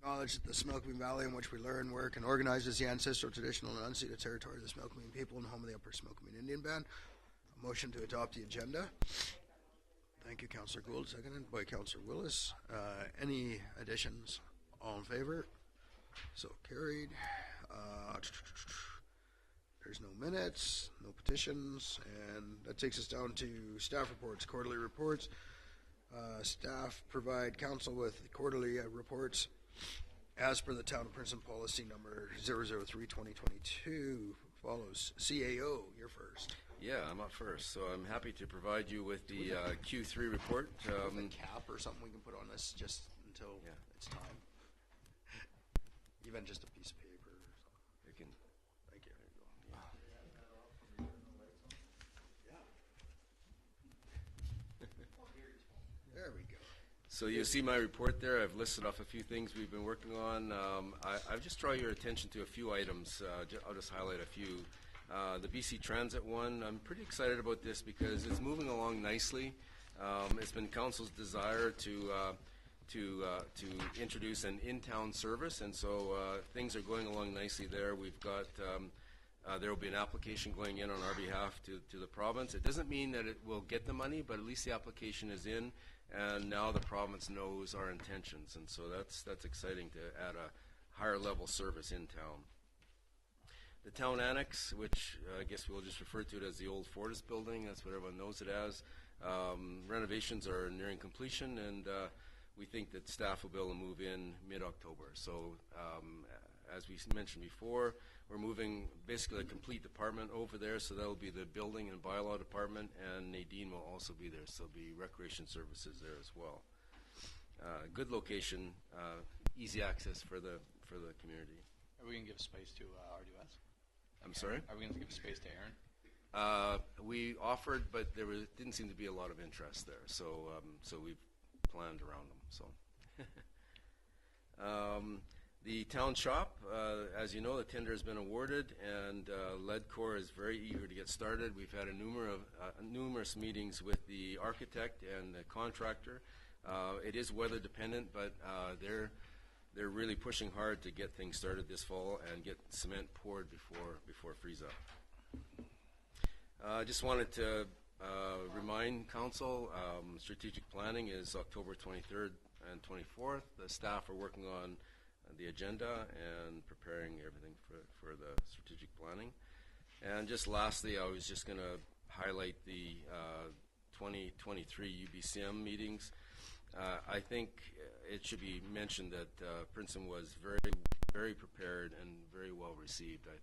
Acknowledge that the Smokemean Valley in which we learn, work, and organize is the ancestral, traditional, and unceded territory of the Smokemean people and home of the Upper Smokemean Indian Band. A motion to adopt the agenda. Thank you, Councillor Gould. Seconded by Councillor Willis. Any additions? All in favor? So carried. There's no minutes, no petitions, and that takes us down to staff reports, quarterly reports. Staff provide council with quarterly reports as per the Town of Princeton policy number 003/2022. Follows CAO. You're first. Yeah, I'm up first, so I'm happy to provide you with the Q3 report. With a cap or something we can put on this just until it's time. Even just a piece of paper or something. You can. Thank you. There we go. So you see my report there. I've listed off a few things we've been working on. I'll just draw your attention to a few items. I'll just highlight a few. The BC Transit one, I'm pretty excited about this because it's moving along nicely. It's been council's desire to introduce an in-town service, and so things are going along nicely there. We've got there will be an application going in on our behalf to the province. It doesn't mean that it will get the money, but at least the application is in, and now the province knows our intentions, and so that's exciting to add a higher level service in town. The town annex, which I guess we'll just refer to it as the old Fortis building, that's what everyone knows it as. Renovations are nearing completion, and we think that staff will be able to move in mid-October. So as we mentioned before, we're moving basically a complete department over there, so that'll be the building and bylaw department, and Nadine will also be there, so there'll be recreation services there as well. Good location, easy access for the community. Are we going to give space to RDS? I'm sorry? Are we going to give space to Aaron? We offered, but there didn't seem to be a lot of interest there, so we've planned around them. So, the town shop, as you know, the tender has been awarded, and LEDCOR is very eager to get started. We've had numerous meetings with the architect and the contractor. It is weather dependent, but they're really pushing hard to get things started this fall and get cement poured before freeze up. I just wanted to remind council, strategic planning is October 23rd and 24th. The staff are working on the agenda and preparing everything for the strategic planning. And just lastly, I was just going to highlight the 2023 UBCM meetings. I think it should be mentioned that Princeton was very prepared and very well received. I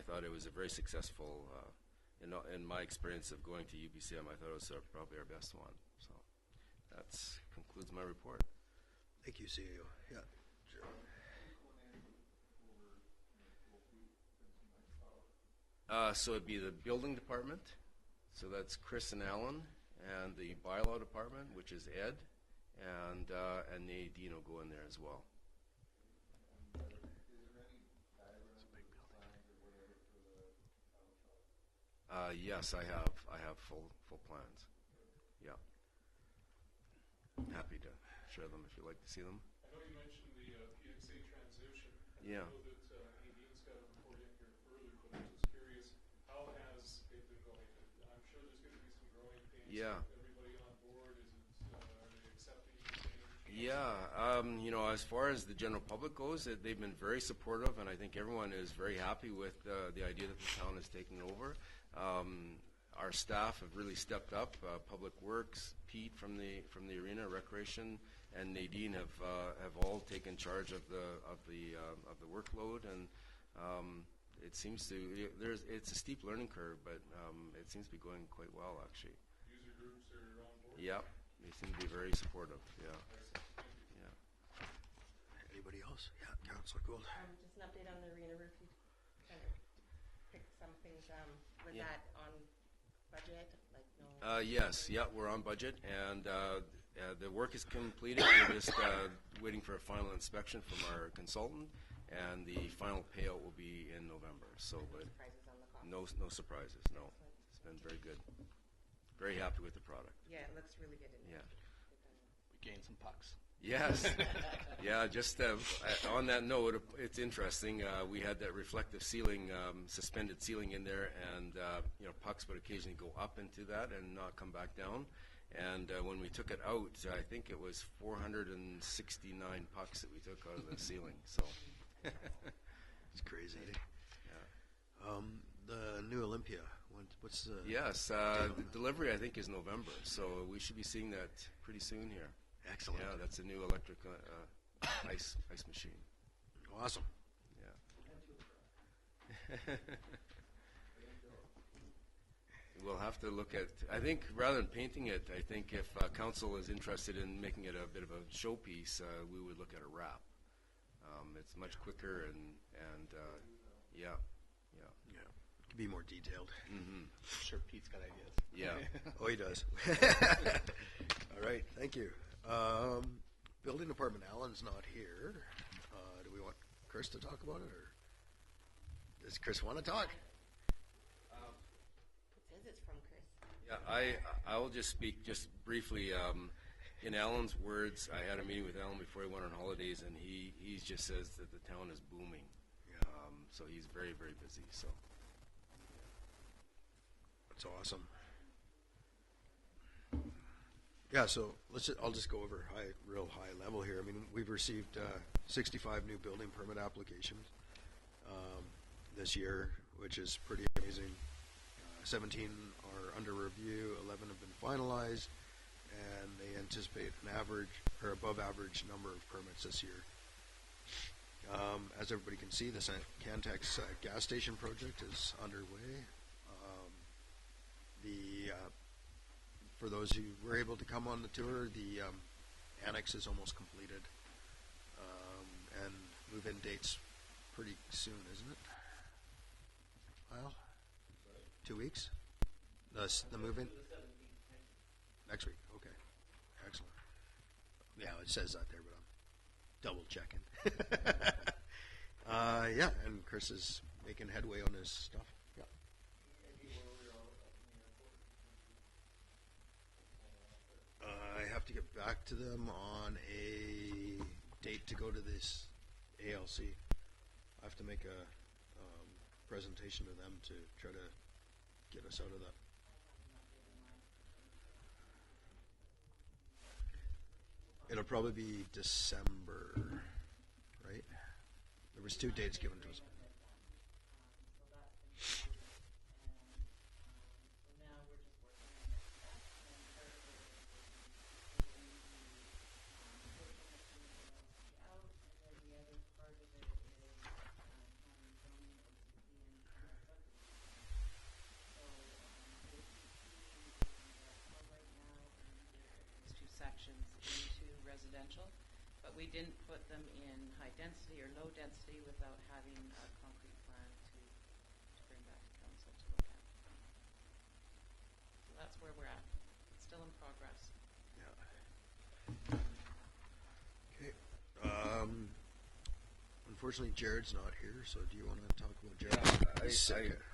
thought it was a very successful. In my experience of going to UBCM, I thought it was probably our best one. So that concludes my report. Thank you, CEO. Yeah, sure. So it'd be the building department. So that's Chris and Alan. And the bylaw department, which is Ed, and Nadine will go in there as well. Yes, I have full plans. Yeah, happy to share them if you'd like to see them. I know you mentioned the PXA transition. Yeah. I know that Nadine's got a report in here earlier, but I'm just curious, how has it been going? I'm sure there's going to be some growing pains. Yeah. Everybody on board, are they accepting the change? Yeah, you know, as far as the general public goes, they've been very supportive, and I think everyone is very happy with the idea that the town is taking over. Our staff have really stepped up. Public Works, Pete from the arena, Recreation, and Nadine have all taken charge of the workload, and it seems to it's a steep learning curve, but it seems to be going quite well actually. User groups are on board. Yeah, they seem to be very supportive. Yeah. Anybody else? Yeah, Councillor Gould. Just an update on the arena roof. You kind of picked some things. Was that on budget? Like no. Yes. Yeah, we're on budget, and the work is completed. We're just waiting for a final inspection from our consultant, and the final payout will be in November. So, but surprises on the cost. no surprises. No, it's been very good. Very happy with the product. Yeah, it looks really good. Yeah. We gained some pucks. Yes. Yeah, just on that note, it's interesting. We had that reflective ceiling, suspended ceiling in there, and pucks would occasionally go up into that and not come back down. And when we took it out, I think it was 469 pucks that we took out of the ceiling. So It's crazy. yeah. The new Olympia. What's the? Yes, the delivery I think is November, so we should be seeing that pretty soon here. Excellent. Yeah, that's a new electric ice machine. Awesome. Yeah. We'll have to look at, I think rather than painting it, I think if council is interested in making it a bit of a showpiece, we would look at a wrap. It's much quicker and yeah. Yeah. Could be more detailed. Mm-hmm. I'm sure Pete's got ideas. Yeah. Oh, he does. All right. Thank you. Building department, Alan's not here. Do we want Chris to talk about it, or does Chris want to talk? It says it's from Chris. Yeah, I will just speak just briefly. In Alan's words, I had a meeting with Alan before he went on holidays, and he just says that the town is booming. Yeah. So he's very, very busy. So That's awesome. Yeah, so I'll just go over real high level here. I mean, we've received 65 new building permit applications this year, which is pretty amazing. 17 are under review, 11 have been finalized, and they anticipate an average or above average number of permits this year. As everybody can see, the Cantex gas station project is underway. For those who were able to come on the tour, the annex is almost completed, and move-in dates pretty soon, isn't it? Well, 2 weeks? The move-in? Next week, okay. Excellent. Yeah, it says that there, but I'm double checking. Yeah, and Chris is making headway on his stuff. Yeah. I have to get back to them on a date to go to this ALC. I have to make a presentation to them to try to get us out of that. It'll probably be December, right? There was 2 dates given to us. Sections into residential, but we didn't put them in high density or low density without having a concrete plan to bring back to council to look at. So that's where we're at. It's still in progress. Yeah. Okay. Unfortunately, Jared's not here, so do you want to talk about Jared?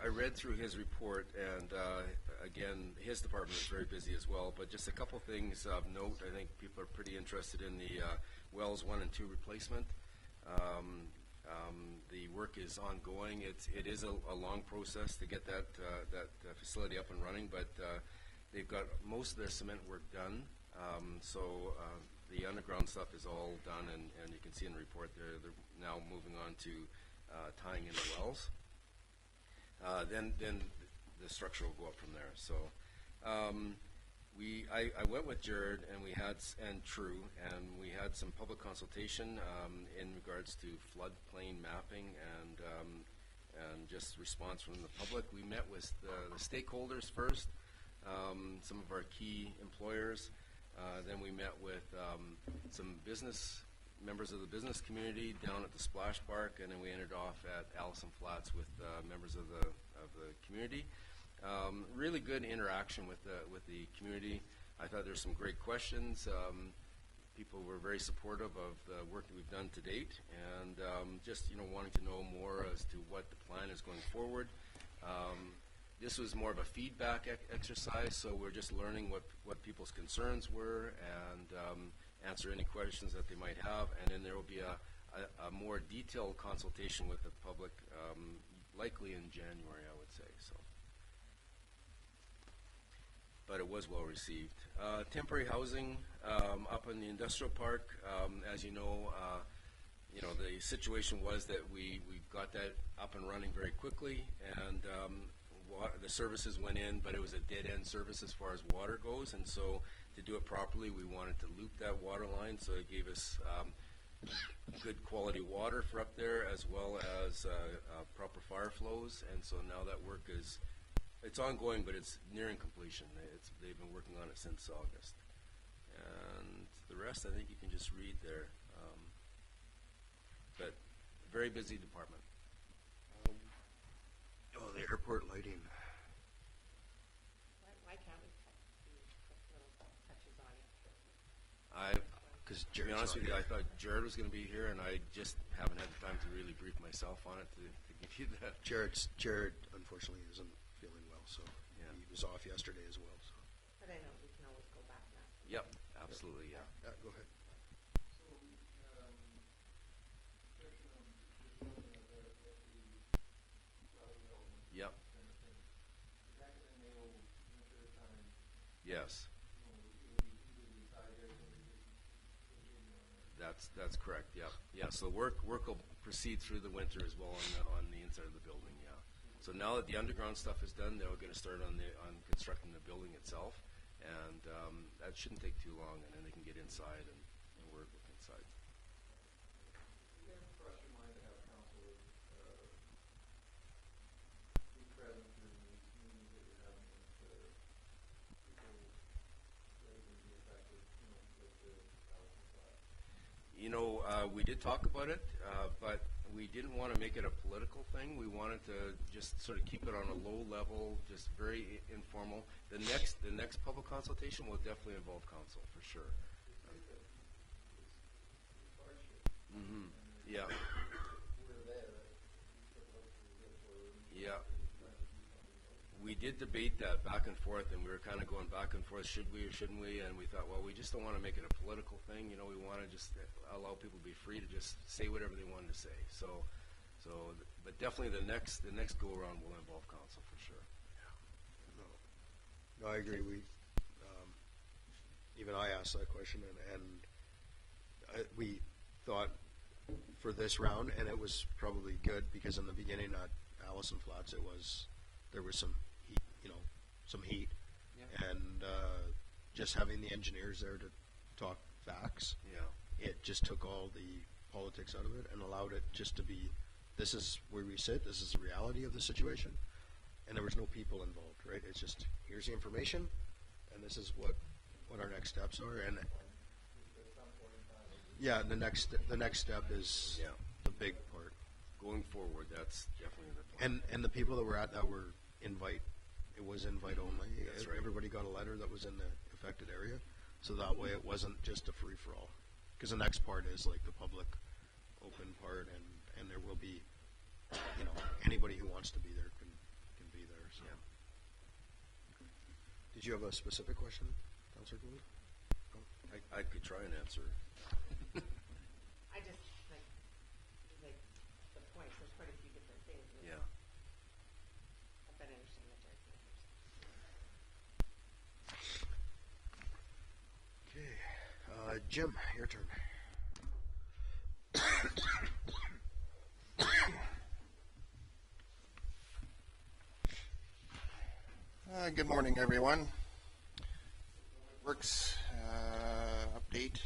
I read through his report, and again, his department is very busy as well, but just a couple things of note. I think people are pretty interested in the wells 1 and 2 replacement. The work is ongoing. It is a long process to get that facility up and running, but they've got most of their cement work done. So the underground stuff is all done, and you can see in the report they're now moving on to tying in the wells. Then the structure will go up from there. So I went with Jared and True, and we had some public consultation in regards to floodplain mapping and just response from the public. We met with the stakeholders first, some of our key employers. Then we met with some members of the business community down at the Splash Park, and then we ended off at Allison Flats with members of the community. Really good interaction with the community. I thought there's some great questions. People were very supportive of the work that we've done to date, and just wanting to know more as to what the plan is going forward. This was more of a feedback exercise, so we're just learning what people's concerns were, answer any questions that they might have, and then there will be a more detailed consultation with the public, likely in January, I would say. So, but it was well received. Temporary housing up in the industrial park, as you know, the situation was that we got that up and running very quickly, and the services went in, but it was a dead-end service as far as water goes, and so to do it properly, we wanted to loop that water line, so it gave us good quality water for up there, as well as proper fire flows, and so now that work it's ongoing, but it's nearing completion. They've been working on it since August. And the rest, I think you can just read there. But very busy department. The airport lighting. Why can't we put little touches on it? Because To be honest with you, I thought Jared was going to be here, and I just haven't had the time to really brief myself on it to give you that. Jared unfortunately isn't feeling well, so Yeah. he was off yesterday as well. So But I know we can always go back now. Yep, absolutely, yeah. go ahead. Yep. Yes. That's correct. Yeah. So work will proceed through the winter as well on the inside of the building. Yeah. So now that the underground stuff is done, they're going to start on constructing the building itself, and that shouldn't take too long, and then they can get inside and work inside. We did talk about it, but we didn't want to make it a political thing. We wanted to just sort of keep it on a low level, just very informal. The next public consultation will definitely involve council for sure. Yeah. Yeah. We did debate that back and forth, and we were kind of going back and forth, should we or shouldn't we? And we thought, well, we just don't want to make it a political thing. We want to just allow people to be free to just say whatever they wanted to say. But definitely the next go around will involve council for sure. No, I agree. Even I asked that question, and we thought for this round, and it was probably good because in the beginning at Allison Flats, there was some heat, Yeah. and just having the engineers there to talk facts, it just took all the politics out of it and allowed it just to be, this is where we sit, this is the reality of the situation, and there was no people involved, right? It's just, here's the information, and this is what our next steps are, and the next step is the big part. Going forward, that's definitely the plan. And the people that were at that were it was invite only. That's right. Everybody got a letter that was in the affected area, so that way it wasn't just a free-for-all. Because the next part is like the public open part, and there will be, anybody who wants to be there can be there. So. Yeah. Did you have a specific question, Councillor Gould? I could try and answer. I just like the points. There's quite a few different things. Yeah. I better understand the Jared. Okay, Jim, your turn. Good morning, everyone. Works update.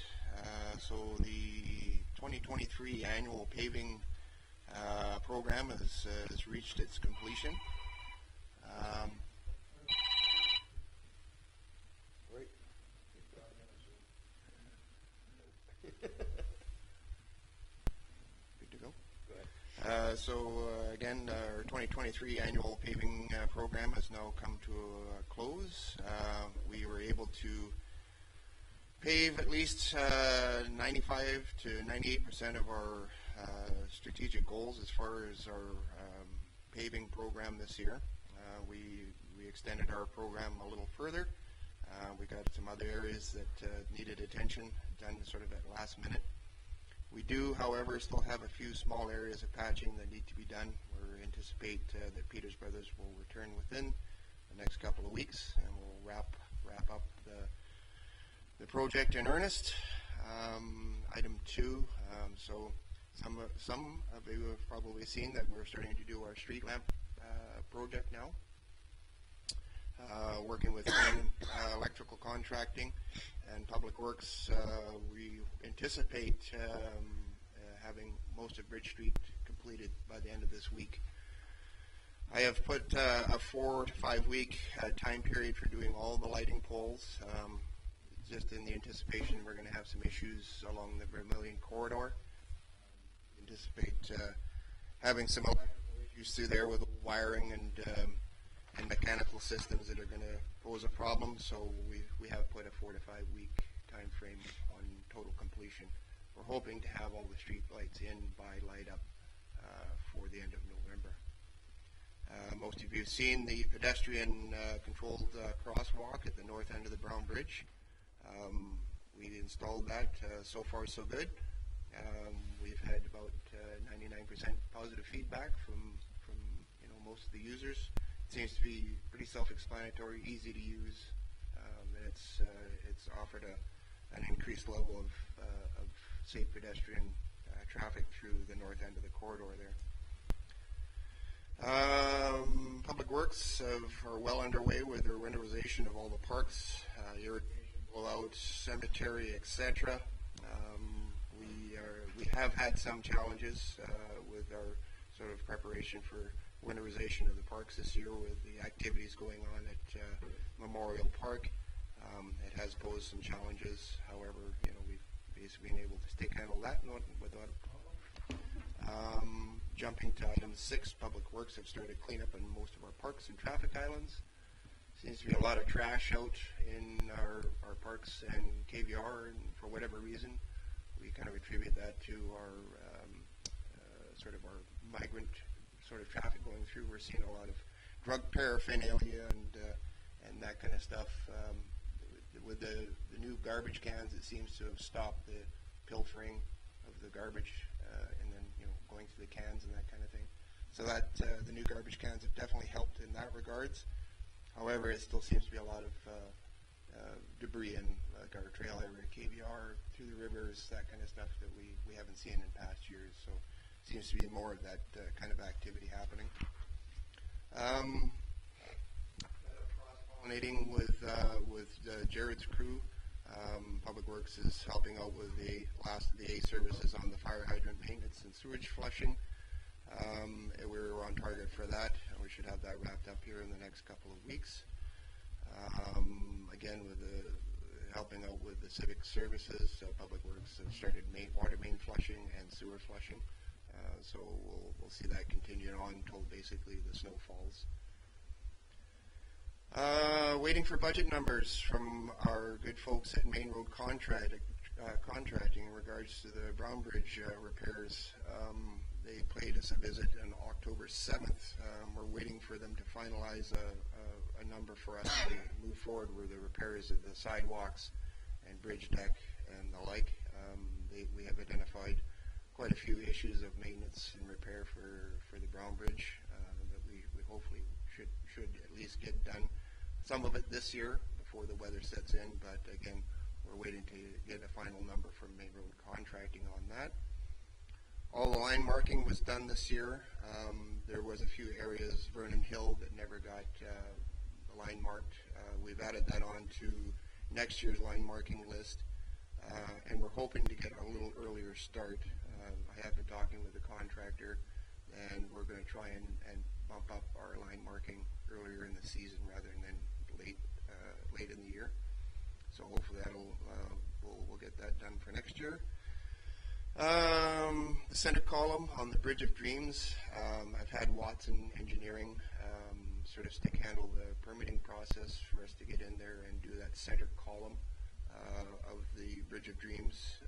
So the 2023 annual paving program has reached its completion. Right. Good to go. Go ahead. Again, our 2023 annual paving program has now come to a close. We were able to pave at least 95 to 98% of our strategic goals as far as our paving program this year. We extended our program a little further. We got some other areas that needed attention. installation done sort of at last minute. We do, however, still have a few small areas of patching that need to be done. We anticipate that Peters Brothers will return within the next couple of weeks, and we'll wrap up the project in earnest. Item 2, so some of you have probably seen that we're starting to do our street lamp project now. Working with electrical contracting and public works, we anticipate having most of Bridge Street completed by the end of this week. I have put a 4 to 5 week time period for doing all the lighting poles, just in the anticipation we're going to have some issues along the Vermilion corridor. Anticipate having some electrical issues through there with wiring and mechanical systems that are going to pose a problem. So we have put a 4 to 5 week time frame on total completion. We're hoping to have all the street lights in by light up for the end of November. Most of you have seen the pedestrian controlled crosswalk at the north end of the Brown Bridge. We installed that. So far so good. We've had about 99% positive feedback from most of the users. It seems to be pretty self-explanatory, easy to use, and it's offered an increased level of safe pedestrian traffic through the north end of the corridor there. Public Works are well underway with their winterization of all the parks, irrigation blowout, cemetery, etc. We have had some challenges with our sort of preparation for winterization of the parks this year with the activities going on at Memorial Park. It has posed some challenges. However, we've basically been able to handle that without a problem. Jumping to item 6, Public Works have started cleanup in most of our parks and traffic islands. Seems to be a lot of trash out in our parks and KVR, and for whatever reason, we kind of attribute that to our sort of our migrant sort of traffic going through. We're seeing a lot of drug paraphernalia and that kind of stuff. With the new garbage cans, it seems to have stopped the pilfering of the garbage and then going to the cans and that kind of thing. So that the new garbage cans have definitely helped in that regards. However, it still seems to be a lot of debris in like our trail area, KVR, through the rivers, that kind of stuff that we haven't seen in past years. So it seems to be more of that kind of activity happening. Cross-pollinating with Jared's crew. Public Works is helping out with the last of the A services on the fire hydrant maintenance and sewage flushing. We're on target for that, and we should have that wrapped up here in the next couple of weeks. Again, with helping out with the civic services, Public Works have started water main flushing and sewer flushing. So we'll see that continue on until basically the snow falls. Waiting for budget numbers from our good folks at Main Road Contracting in regards to the Brown Bridge repairs. They paid us a visit on October 7th. We're waiting for them to finalize a number for us to move forward with the repairs of the sidewalks and bridge deck and the like. We have identified quite a few issues of maintenance and repair for the Brown Bridge that we hopefully should at least get done. Some of it this year before the weather sets in, but again, we're waiting to get a final number from Main Road Contracting on that. All the line marking was done this year. There was a few areas, Vernon Hill, that never got the line marked. We've added that on to next year's line marking list, and we're hoping to get a little earlier start. I have been talking with the contractor, and we're going to try and bump up our line marking earlier in the season rather than late in the year. So hopefully we'll get that done for next year. The center column on the Bridge of Dreams, I've had Watson Engineering sort of stick handle the permitting process for us to get in there and do that center column of the Bridge of Dreams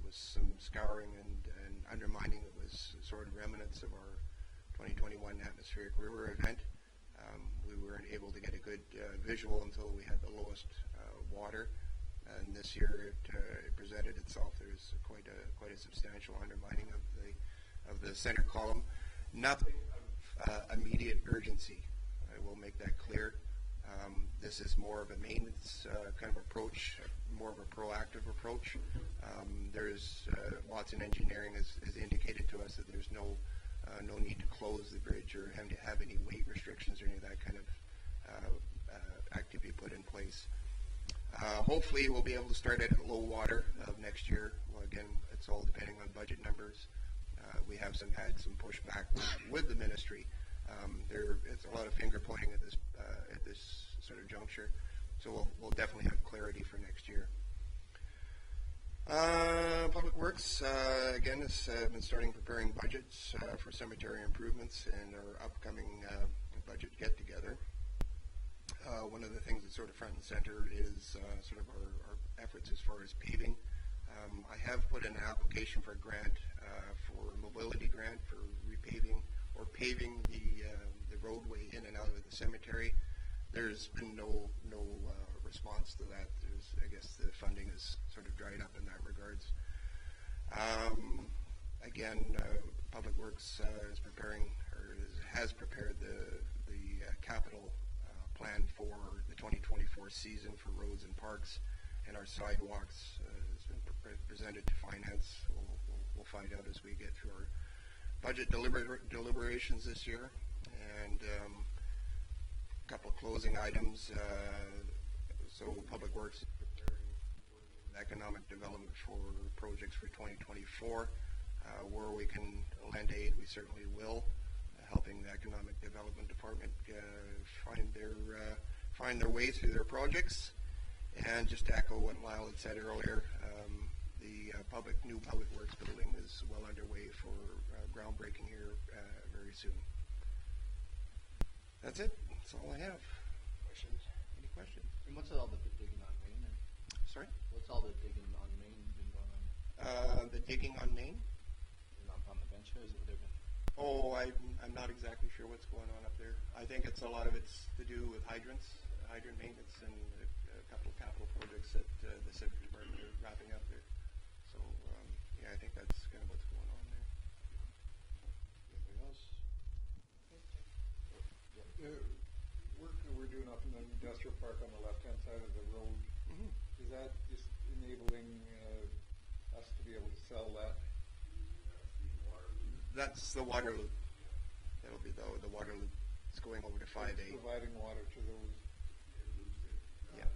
with some scouring and undermining that was sort of remnants of our 2021 atmospheric river event. We weren't able to get a good visual until we had the lowest water, and this year it itself, there's quite a substantial undermining of the center column. Nothing of immediate urgency. I will make that clear. This is more of a maintenance kind of approach, more of a proactive approach. There's lots in engineering has indicated to us that there's no need to close the bridge or have any weight restrictions or any of that kind of activity put in place. Hopefully we'll be able to start at low water of next year. Well, again, it's all depending on budget numbers. We have had some pushback with the ministry. It's a lot of finger pointing at this sort of juncture. So we'll definitely have clarity for next year. Public Works, again, has been starting preparing budgets for cemetery improvements and our upcoming budget get-together. One of the things that's sort of front and center is sort of our efforts as far as paving. I have put in an application for a grant, for a mobility grant for repaving or paving the roadway in and out of the cemetery. There's been no response to that. I guess the funding is sort of dried up in that regards. Again, Public Works is preparing or has prepared the capital plan for the 2024 season for roads and parks, and our sidewalks has been presented to finance. We'll find out as we get through our budget deliberations this year. And a couple of closing items. So Public Works is preparing economic development for projects for 2024. Where we can lend aid, we certainly will, helping the Economic Development Department find their way through their projects. And just to echo what Lyle had said earlier, the new Public Works building is well underway for groundbreaking here very soon. That's it. That's all I have. Questions? Any questions? And what's all the digging on Main? Sorry? What's all the digging on Main been going on? The digging on Main? On the bench, is it there been? Oh, I'm not exactly sure what's going on up there. I think it's a lot of it's to do with hydrant maintenance, and a couple of capital projects that the Civic Department are wrapping up there. So, yeah, I think that's kind of what's going on there. Anything else? The work that we're doing up in the industrial park on the left-hand side of the road, is that just enabling us to be able to sell that? That's the water loop. That'll be the water loop. It's going over to 5A. It's providing water to those. Yeah.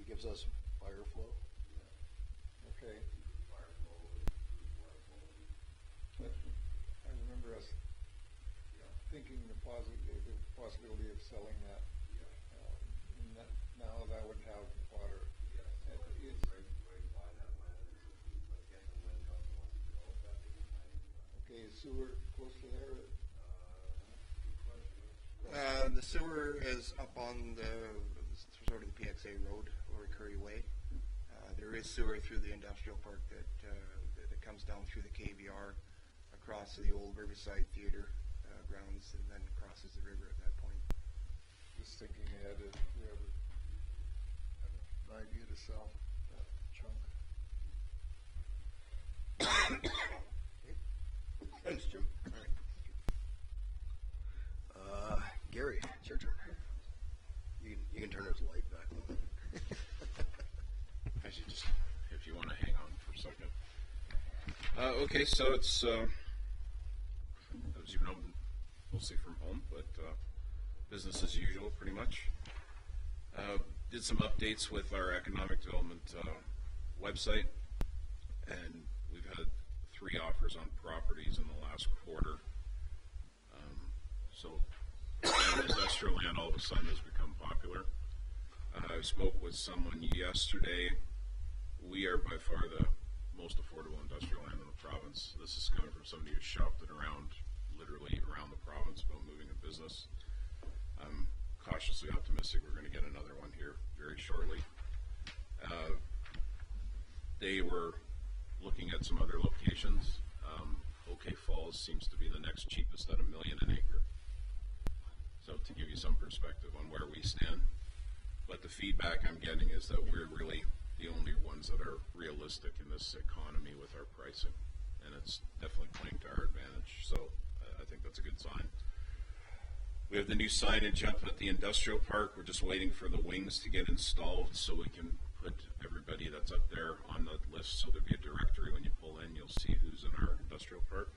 It gives us fire flow. Okay. I remember us thinking the possibility of selling that. Now that would have water. Okay, is sewer close to there? The sewer is up on the sort of the PXA road over Curry Way. There is sewer through the industrial park that comes down through the KVR across the old Riverside Theater grounds and then crosses the river at that point. Just thinking ahead, if we ever have an idea to sell that chunk. Thanks, Jim. All right. Gary, it's your turn. You can turn his light back on. I should just, if you want to hang on for a second. Okay, so it's, as you know, mostly from home, but business as usual, pretty much. Did some updates with our economic development website, and we've had 3 offers on properties in the last quarter. So industrial land all of a sudden has become popular. I spoke with someone yesterday. We are by far the most affordable industrial land in the province. This is coming from somebody who shopped it around, literally around the province, about moving a business. I'm cautiously optimistic we're going to get another one here very shortly. They were looking at some other locations. OK Falls seems to be the next cheapest at $1 million an acre. So to give you some perspective on where we stand. But the feedback I'm getting is that we're really the only ones that are realistic in this economy with our pricing. And it's definitely playing to our advantage. So I think that's a good sign. We have the new signage up at the industrial park. We're just waiting for the wings to get installed so we can put everybody that's up there on the list. So there'll be a directory when you pull in. You'll see who's in our industrial park.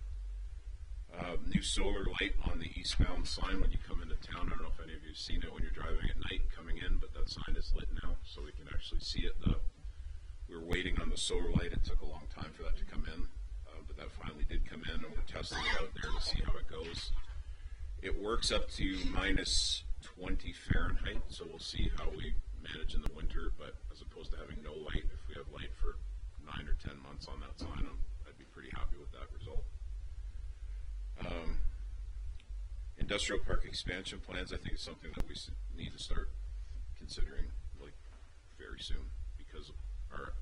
New solar light on the eastbound sign when you come into town. I don't know if any of you have seen it when you're driving at night coming in, but that sign is lit now, so we can actually see it. We were waiting on the solar light. It took a long time for that to come in, but that finally did come in, and we're testing it out there to see how it goes. It works up to minus 20 Fahrenheit, so we'll see how we manage in the winter, but as opposed to having no light, if we have light for 9 or 10 months on that sign, I'd be pretty happy with that result. Industrial park expansion plans, I think, is something that we need to start considering like very soon, because our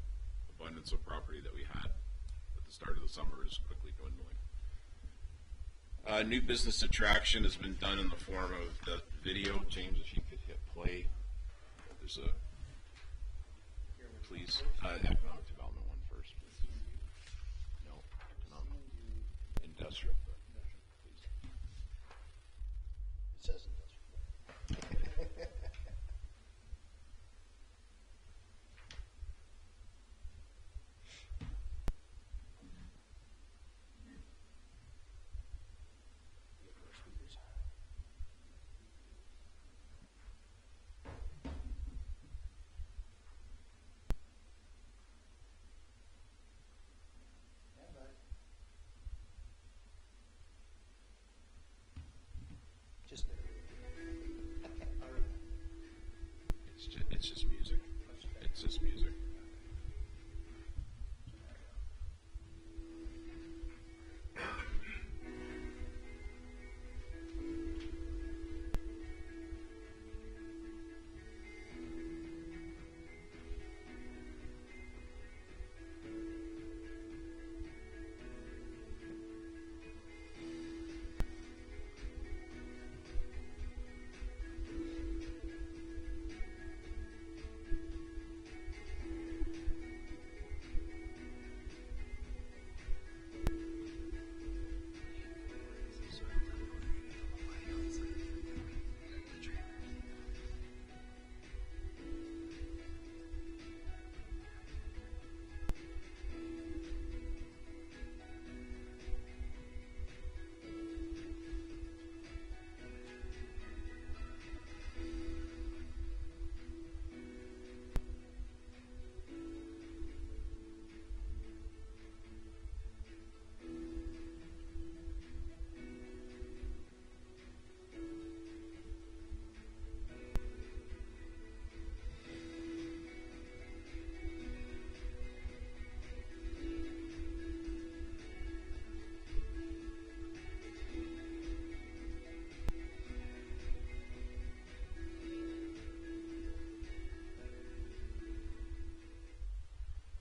abundance of property that we had at the start of the summer is quickly dwindling. New business attraction has been done in the form of the video. James, if you could hit play. There's a, please, economic development one first, please. No, economic, industrial. It says industrial. It's just music. It's just music.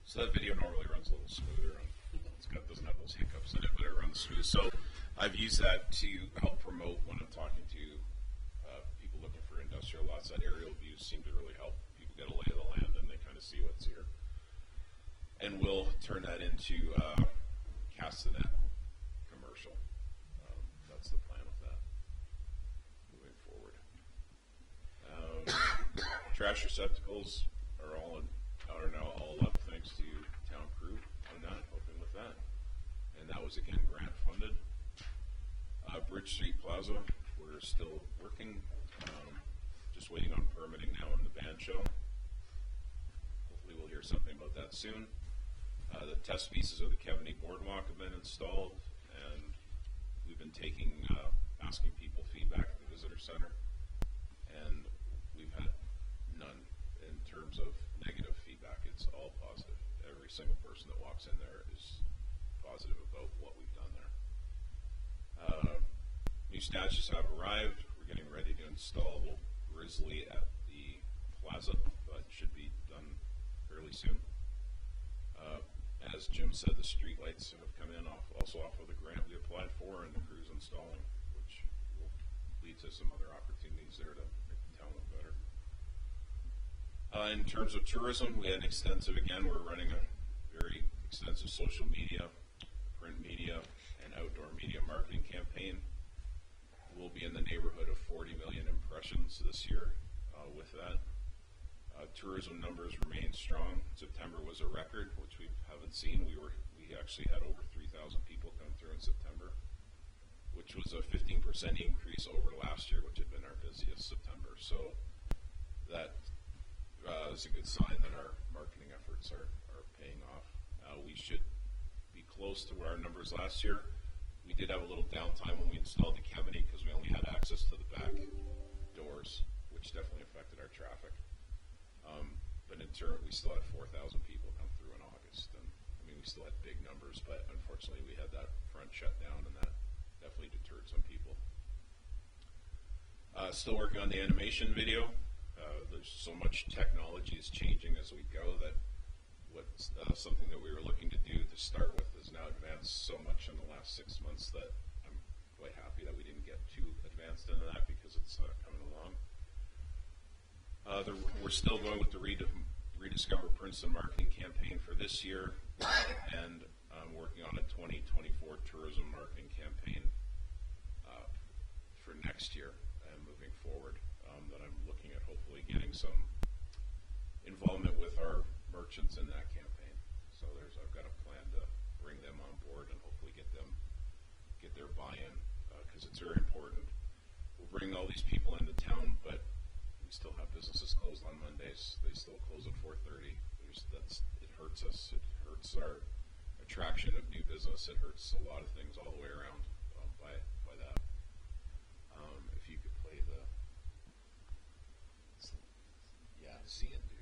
So that video normally runs a little smoother. Doesn't have those hiccups in it, but it runs smooth. So I've used that to help promote when I'm talking to people looking for industrial lots. That aerial views seem to really help people get a lay of the land, and they kind of see what's here. And we'll turn that into Castanet commercial. That's the plan with that moving forward. Trash receptacles are now all up thanks to town crew on that, helping with that. And that was again grant funded. Bridge Street Plaza, we're still working, just waiting on permitting now in the band show. Hopefully we'll hear something about that soon. The test pieces of the Kevany Boardwalk have been installed, and we've been asking people feedback at the visitor center, and we've had none in terms of negative feedback. It's all positive. Every single person that walks in there is positive about what we've done there. New statues have arrived. We're getting ready to install a grizzly at the plaza, but should be done fairly soon. As Jim said, the street lights have come in also off of the grant we applied for, and the crew's installing, which will lead to some other opportunities there to make the town look better. In terms of tourism, we had an extensive, again, we're running a very extensive social media, print media, and outdoor media marketing campaign. We'll be in the neighborhood of 40 million impressions this year with that. Tourism numbers remain strong. September was a record, which we haven't seen. We actually had over 3,000 people come through in September, which was a 15% increase over last year, which had been our busiest September. So that is a good sign that our marketing efforts are paying off. We should be close to our numbers last year. We did have a little downtime when we installed the cavity because we only had access to the back doors, which definitely affected our traffic. But in turn, we still had 4,000 people come through in August. And I mean, we still had big numbers, but unfortunately we had that front shut down, and that definitely deterred some people. Still working on the animation video. There's so much technology is changing as we go that what's something that we were looking to do to start with is now advanced so much in the last 6 months that I'm quite happy that we didn't get too advanced into that because it's coming along. We're still going with the Rediscover Princeton marketing campaign for this year, and I'm working on a 2024 tourism marketing campaign for next year and moving forward, that I'm looking at hopefully getting some involvement with our merchants in that campaign. So I've got a plan to bring them on board and hopefully get their buy-in, because it's very important. We'll bring all these people into town, but we still have businesses closed on Mondays. They still close at 4:30. It hurts us. It hurts our attraction of new business. It hurts a lot of things all the way around by that. If you could play the see and do.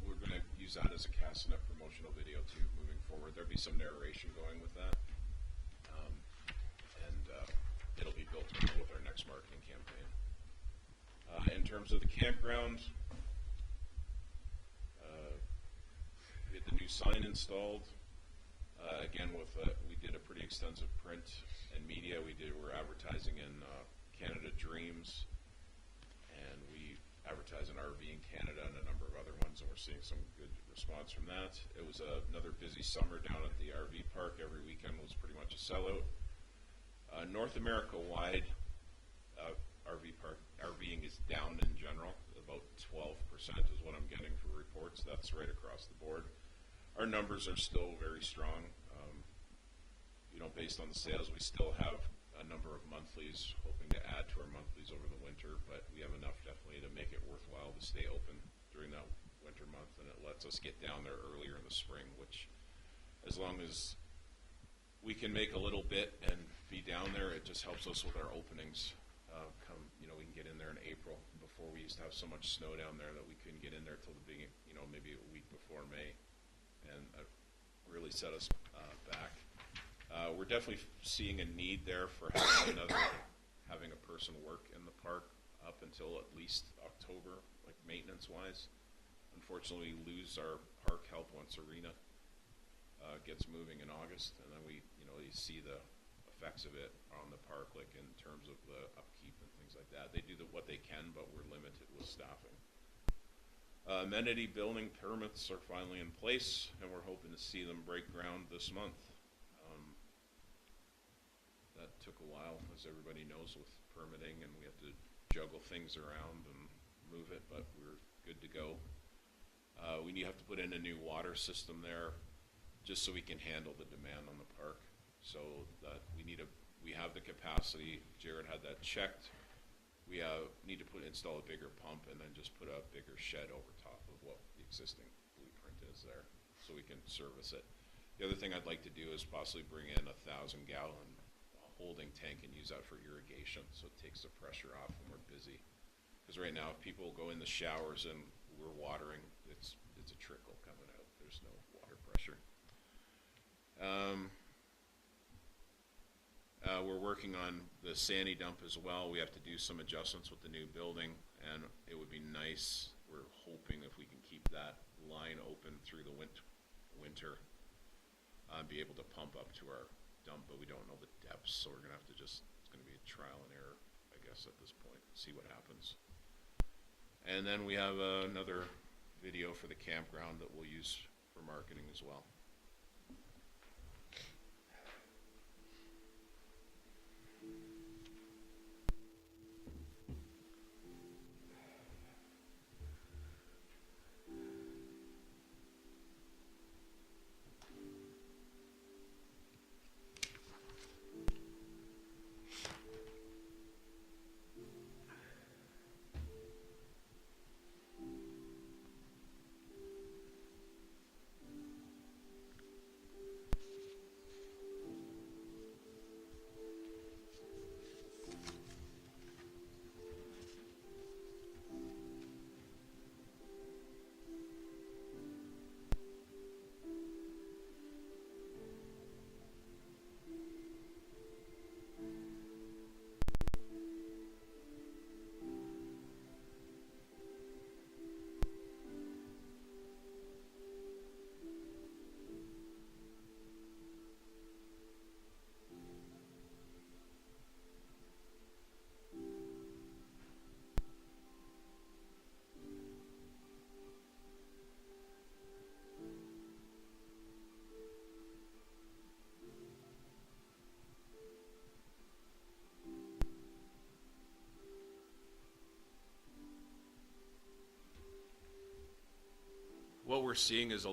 We're going to use that as a Castanet promotional video too moving forward. There'll be some narration going with that, and it'll be built in with our next marketing campaign. In terms of the campground, we had the new sign installed. Again, we did a pretty extensive print and media. We're advertising in Canada Dreams, and we advertise in RV in Canada and a number of other ones, and we're seeing some good response from that. It was another busy summer down at the RV park. Every weekend was pretty much a sellout. North America-wide, RVing is down in general. About 12% is what I'm getting for reports. That's right across the board. Our numbers are still very strong. Based on the sales, we still have a number of monthlies, hoping to add to our monthlies over the winter, but we have enough definitely to make it worthwhile to stay open during that winter month, and it lets us get down there earlier in the spring, which, as long as we can make a little bit and be down there, it just helps us with our openings. We can get in there in April. Before, we used to have so much snow down there that we couldn't get in there till the beginning, maybe a week before May. really set us back. We're definitely seeing a need there for having a person work in the park up until at least October, like maintenance-wise. Unfortunately, we lose our park help once Arena gets moving in August, and then you see the effects of it on the park, like in terms of the upkeep and things like that. They do what they can, but we're limited with staffing. Amenity building permits are finally in place, and we're hoping to see them break ground this month. That took a while, as everybody knows, with permitting, and we have to juggle things around and move it, but we're good to go. We have to put in a new water system there, just so we can handle the demand on the park. So that we have the capacity. Jared had that checked. We need to install a bigger pump and then just put a bigger shed over top of what the existing blueprint is there, so we can service it. The other thing I'd like to do is possibly bring in 1,000-gallon holding tank and use that for irrigation, so it takes the pressure off when we're busy. Because right now, if people go in the showers and we're watering, it's a trickle coming out. There's no water pressure. We're working on the Sandy dump as well. We have to do some adjustments with the new building, and it would be nice. We're hoping if we can keep that line open through the winter, be able to pump up to our dump, but we don't know the depths, so we're gonna have to it's gonna be a trial and error, I guess, at this point, see what happens. And then we have another video for the campground that we'll use for marketing as well. What we're seeing is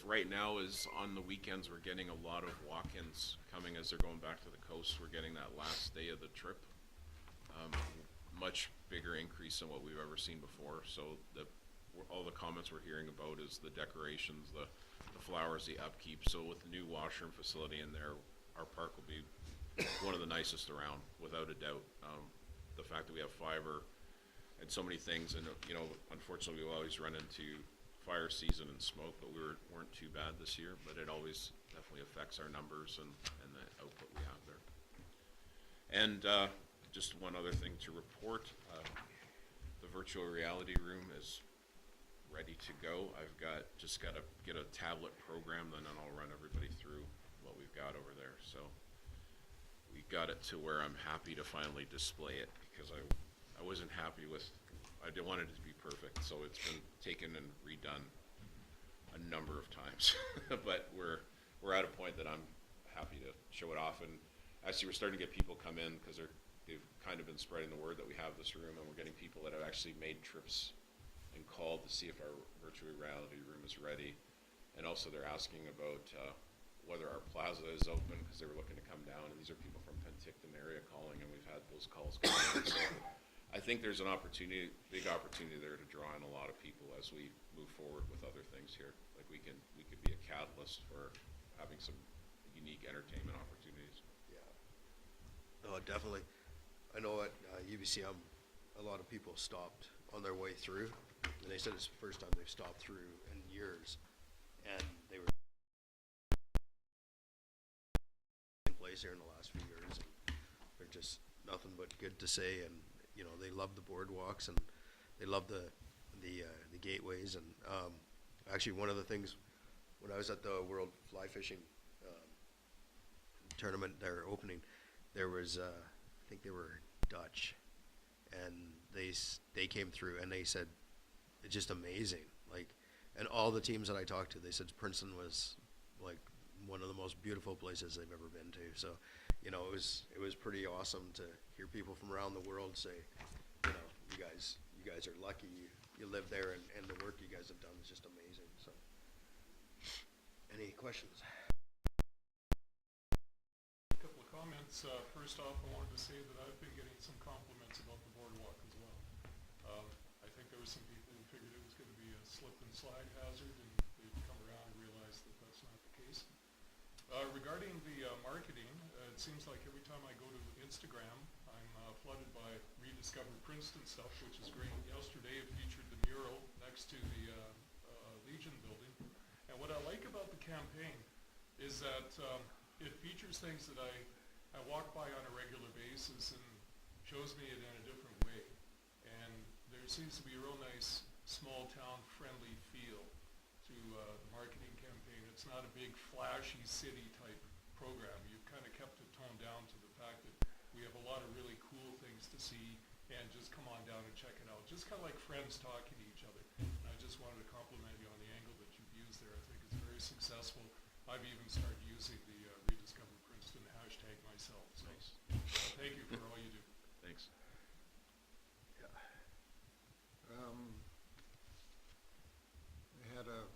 right now is on the weekends, we're getting a lot of walk-ins coming as they're going back to the coast. We're getting that last day of the trip. Much bigger increase than what we've ever seen before. So all the comments we're hearing about is the decorations, the flowers, the upkeep. So with the new washroom facility in there, our park will be one of the nicest around, without a doubt. The fact that we have fiber and so many things, and unfortunately we always run into fire season and smoke, but we weren't too bad this year, but it always definitely affects our numbers and the output we have there. And just one other thing to report, the virtual reality room is ready to go. I've just got to get a tablet program, and then I'll run everybody through what we've got over there. So we got it to where I'm happy to finally display it, because I wasn't happy with, I wanted it to be perfect, so it's been taken and redone a number of times. But we're at a point that I'm happy to show it off, and actually we're starting to get people come in, because they've kind of been spreading the word that we have this room, and we're getting people that have actually made trips and called to see if our virtual reality room is ready. And also they're asking about whether our plaza is open, because they were looking to come down, and these are people from Penticton area calling, and we've had those calls coming in. So I think there's an opportunity, big opportunity there to draw in a lot of people as we move forward with other things here. Like we could be a catalyst for having some unique entertainment opportunities. Yeah. No, definitely. I know at UBCM, a lot of people stopped on their way through, and they said it's the first time they've stopped through in years, and they were place here in the last few years. And they're just nothing but good to say, and you know, they love the boardwalks and they love the gateways. And actually, one of the things when I was at the World Fly Fishing tournament, their opening, there was I think they were Dutch, and they came through and they said it's just amazing. Like, and all the teams that I talked to, they said Princeton was like one of the most beautiful places they've ever been to. So, you know, it was pretty awesome to hear people from around the world say, you know, you guys are lucky you live there, and the work you guys have done is just amazing. So, any questions? A couple of comments. First off, I wanted to say that I've been getting some compliments about the boardwalk as well. I think there were some people who figured it was going to be a slip and slide hazard, and they've come around and realized that that's not the case. Regarding the marketing, it seems like every time I go to Instagram, I'm flooded by Rediscover Princeton stuff, which is great. Yesterday it featured the mural next to the Legion building. And what I like about the campaign is that it features things that I walk by on a regular basis and shows me it in a different way. And there seems to be a real nice small town friendly feel to the marketing campaign. It's not a big flashy city type program. You've kind of kept it toned down to the fact that we have a lot of really cool things to see, and just come on down and check it out. Just kind of like friends talking to each other. And I just wanted to compliment you on the angle that you've used there. I think it's very successful. I've even started using the Rediscover Princeton hashtag myself. So thank you for all you do. Thanks. Yeah. I had a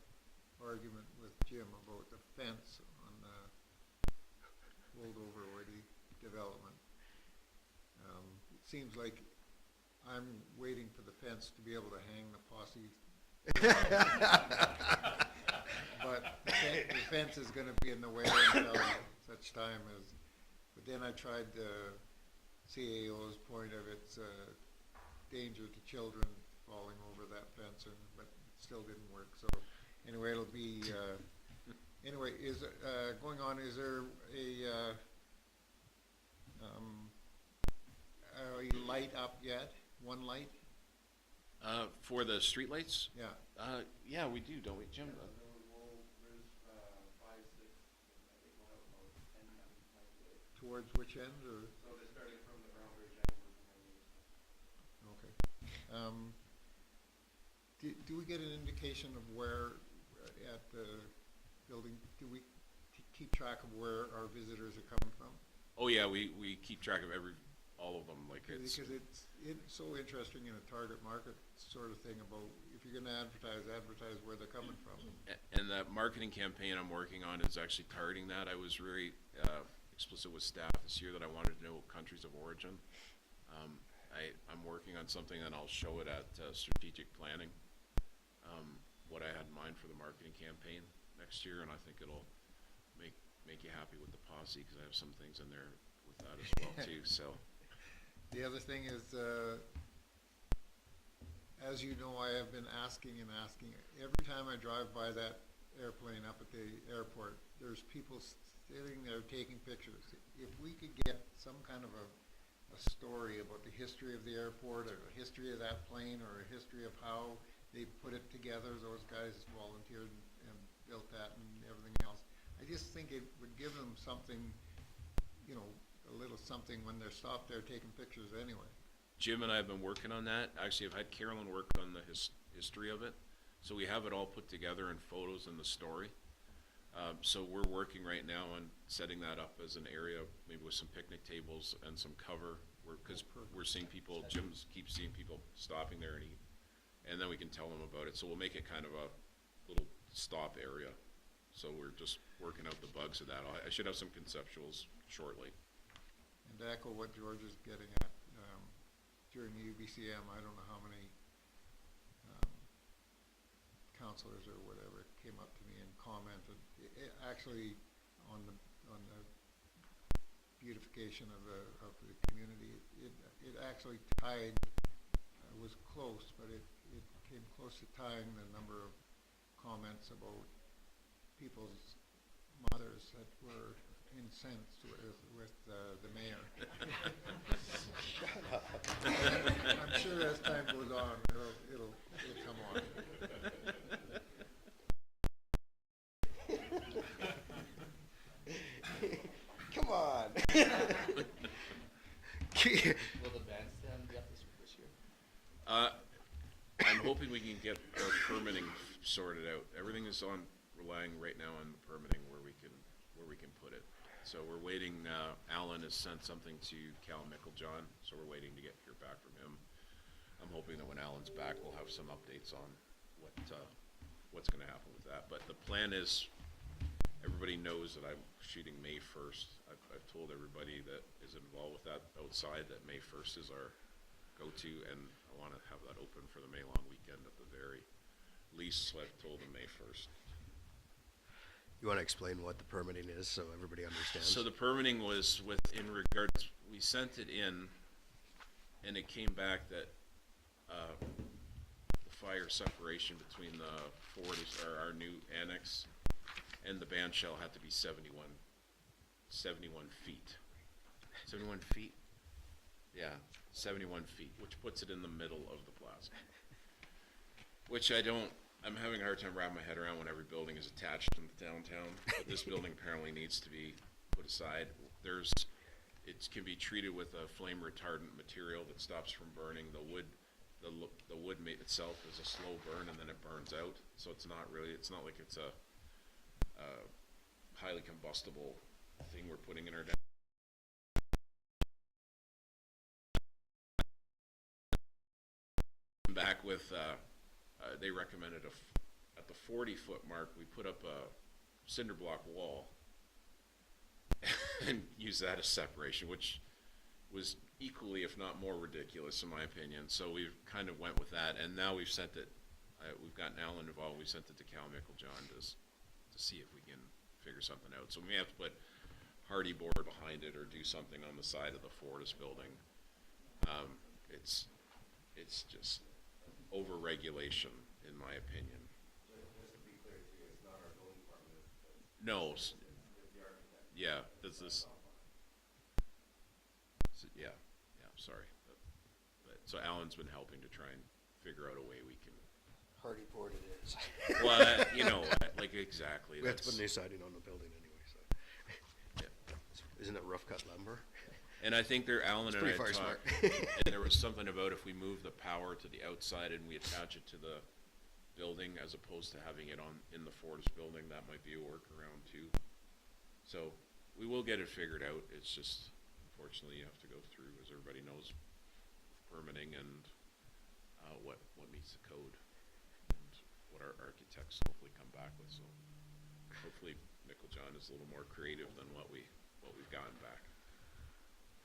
argument with Jim about the fence on the Old Overwoody development. It seems like I'm waiting for the fence to be able to hang the posse. But the fence is going to be in the way until such time as. But then I tried the CAO's point of its danger to children falling over that fence, but it still didn't work. So anyway, it'll be. Anyway, is going on? Is there a light up yet? One light? For the streetlights? Yeah. Yeah, we do, don't we, Jim? Towards which end, or? So they're starting from the Brown Bridge and Okay. Do we get an indication of where at the building? Do we keep track of where our visitors are coming from? Oh yeah, we keep track of all of them. Like Because it's so interesting in a target market sort of thing about if you're going to advertise where they're coming from. And that marketing campaign I'm working on is actually targeting that. I was very explicit with staff this year that I wanted to know countries of origin. I'm working on something and I'll show it at strategic planning, what I had in mind for the marketing campaign next year, and I think it'll make you happy with the posse, because I have some things in there with that as well too. So the other thing is, as you know, I have been asking and asking. Every time I drive by that airplane up at the airport, there's people sitting there taking pictures. If we could get some kind of a story about the history of the airport, or the history of that plane, or a history of how they put it together, those guys volunteered and built that and everything else. I just think it would give them something, you know, a little something when they're stopped there taking pictures anyway. Jim and I have been working on that. Actually, I've had Carolyn work on the history of it. So we have it all put together in photos and the story. So we're working right now on setting that up as an area, maybe with some picnic tables and some cover, because we're seeing people, Jim keeps seeing people stopping there and eat. And then we can tell them about it. So we'll make it kind of a little stop area. So we're just working out the bugs of that. I should have some conceptuals shortly. And to echo what George is getting at, during the UBCM, I don't know how many counselors or whatever came up to me and commented. Actually, on the beautification of the community, it actually tied. Was close, but it came close to tying the number of comments about people's mothers that were incensed with the mayor. Shut up. I'm sure as time goes on, it'll come on. Come on. Will the bandstand be up this year? I'm hoping we can get our permitting sorted out. Everything is relying right now on the permitting where we can put it. So we're waiting, Alan has sent something to Cal Mickeljohn, so we're waiting to hear back from him. I'm hoping that when Alan's back, we'll have some updates on what's gonna happen with that. But the plan is, everybody knows that I'm shooting May 1st. I've told everybody that is involved with that outside that May 1st is our go-to, and I want to have that open for the May long weekend at the very least, so I've told them May 1st. You want to explain what the permitting is so everybody understands? So the permitting was in regards, we sent it in, and it came back that the fire separation between the Ford, our new annex, and the band shell had to be 71 feet. 71 feet? Yeah, 71 feet, which puts it in the middle of the plaza. Which I'm having a hard time wrapping my head around when every building is attached in the downtown, but this building apparently needs to be put aside. It can be treated with a flame retardant material that stops from burning. The wood itself is a slow burn, and then it burns out. So it's not like it's a highly combustible thing we're putting in our down. Back with, they recommended at the 40-foot mark, we put up a cinder block wall and use that as separation, which was equally, if not more, ridiculous in my opinion. So we've kind of went with that, and now we've sent it. We've gotten Alan involved. We sent it to Cal Mickeljohn to see if we can figure something out. So we may have to put hardy board behind it or do something on the side of the Fortis building. It's just over-regulation, in my opinion. Just to be clear too, it's not our building department. No. It's the architect. Yeah, sorry. So Alan's been helping to try and figure out a way we can. Hardy board it is. Well, exactly. We have to put new siding on the building anyway, so. Yeah. Isn't it rough cut lumber? And I think Alan and I pretty far talked, smart. and there was something about if we move the power to the outside and we attach it to the building as opposed to having it in the Fortis building, that might be a workaround too. So we will get it figured out. It's just, unfortunately, you have to go through, as everybody knows, permitting and what meets the code and what our architects hopefully come back with. So hopefully Mickeljohn is a little more creative than what we've gotten back.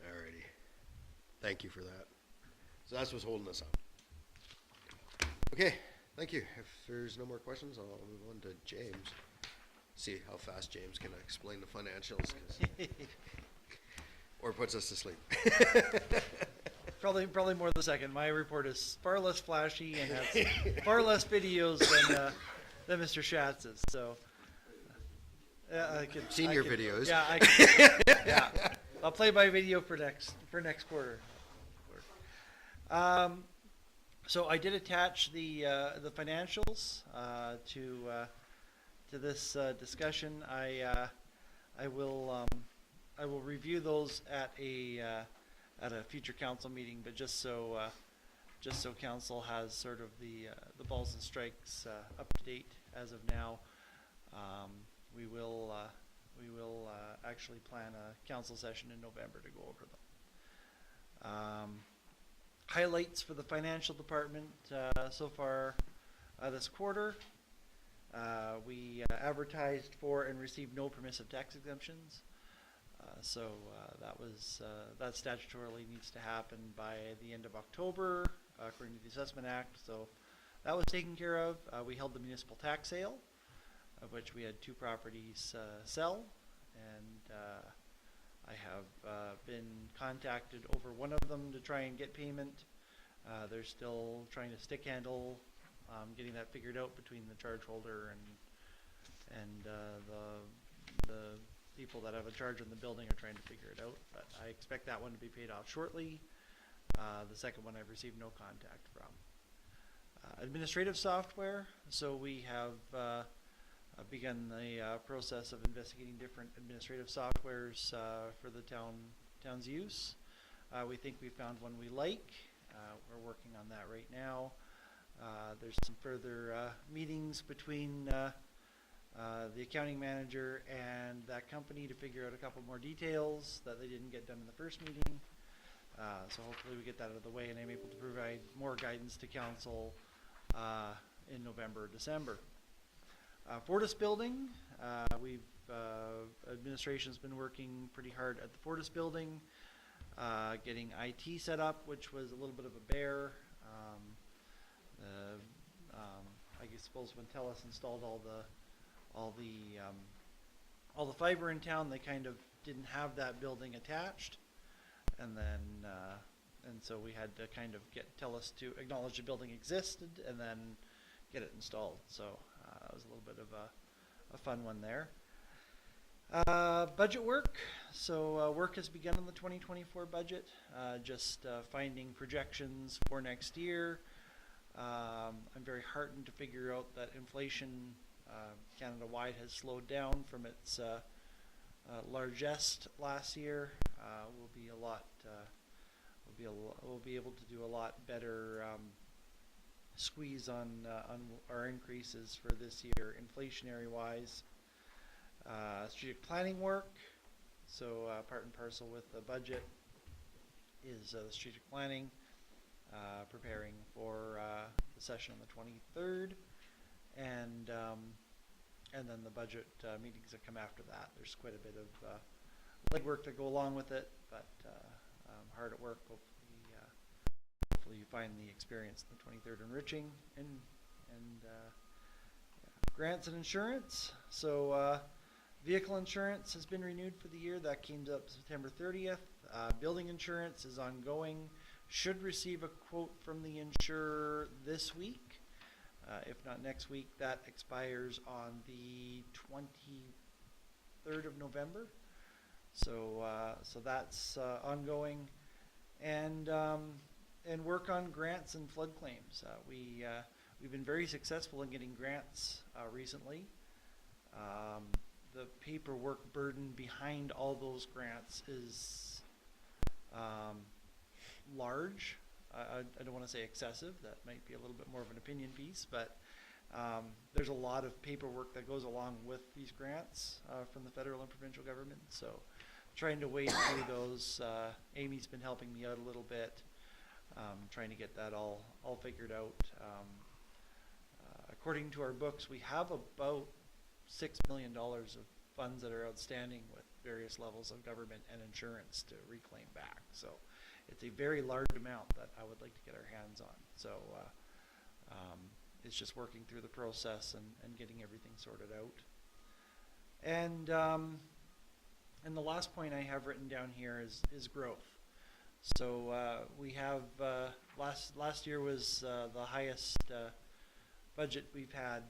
Alrighty. Thank you for that. So that's what's holding us up. Okay, thank you. If there's no more questions, I'll move on to James. See how fast James can explain the financials. Or puts us to sleep. Probably more the second. My report is far less flashy and has far less videos than Mr. Schatz's. So Senior videos. Yeah, yeah. I'll play by video for next quarter. So I did attach the financials to this discussion. I will review those at a future council meeting, but just so council has sort of the balls and strikes up to date as of now, we will actually plan a council session in November to go over them. Highlights for the financial department so far this quarter. We advertised for and received no permissive tax exemptions. So that statutorily needs to happen by the end of October, according to the Assessment Act. So that was taken care of. We held the municipal tax sale, of which we had 2 properties sell, and I have been contacted over one of them to try and get payment. They're still trying to stick handle getting that figured out between the charge holder and the people that have a charge on the building are trying to figure it out, but I expect that one to be paid off shortly. The second one I've received no contact from. Administrative software, so we have begun the process of investigating different administrative softwares for the town's use. We think we found one we like. We're working on that right now. There's some further meetings between the accounting manager and that company to figure out a couple more details that they didn't get done in the first meeting. So hopefully we get that out of the way and I'm able to provide more guidance to council in November or December. Fortis Building, administration's been working pretty hard at the Fortis Building, getting IT set up, which was a little bit of a bear. I suppose when TELUS installed all the fiber in town, they kind of didn't have that building attached, and then and so we had to kind of get TELUS to acknowledge the building existed and then get it installed. So it was a little bit of a fun one there. Budget work. So work has begun on the 2024 budget. Just finding projections for next year. I'm very heartened to figure out that inflation Canada-wide has slowed down from its largest last year. We'll be able to do a lot better squeeze on our increases for this year, inflationary wise. Strategic planning work. So part and parcel with the budget is the strategic planning. Preparing for the session on the 23rd, and then the budget meetings that come after that. There's quite a bit of legwork to go along with it, but hard at work. Hopefully you find the experience on the 23rd enriching, and grants and insurance. So vehicle insurance has been renewed for the year. That came up September 30th. Building insurance is ongoing. Should receive a quote from the insurer this week. If not next week, that expires on the 23rd of November. So that's ongoing, and work on grants and flood claims. We've been very successful in getting grants recently. The paperwork burden behind all those grants is large. I don't want to say excessive. That might be a little bit more of an opinion piece, but there's a lot of paperwork that goes along with these grants from the federal and provincial government. So trying to wade through those. Amy's been helping me out a little bit, trying to get that all figured out. According to our books, we have about $6 million of funds that are outstanding with various levels of government and insurance to reclaim back. So it's a very large amount that I would like to get our hands on. So it's just working through the process and getting everything sorted out. And the last point I have written down here is growth. So we have last year was the highest budget we've had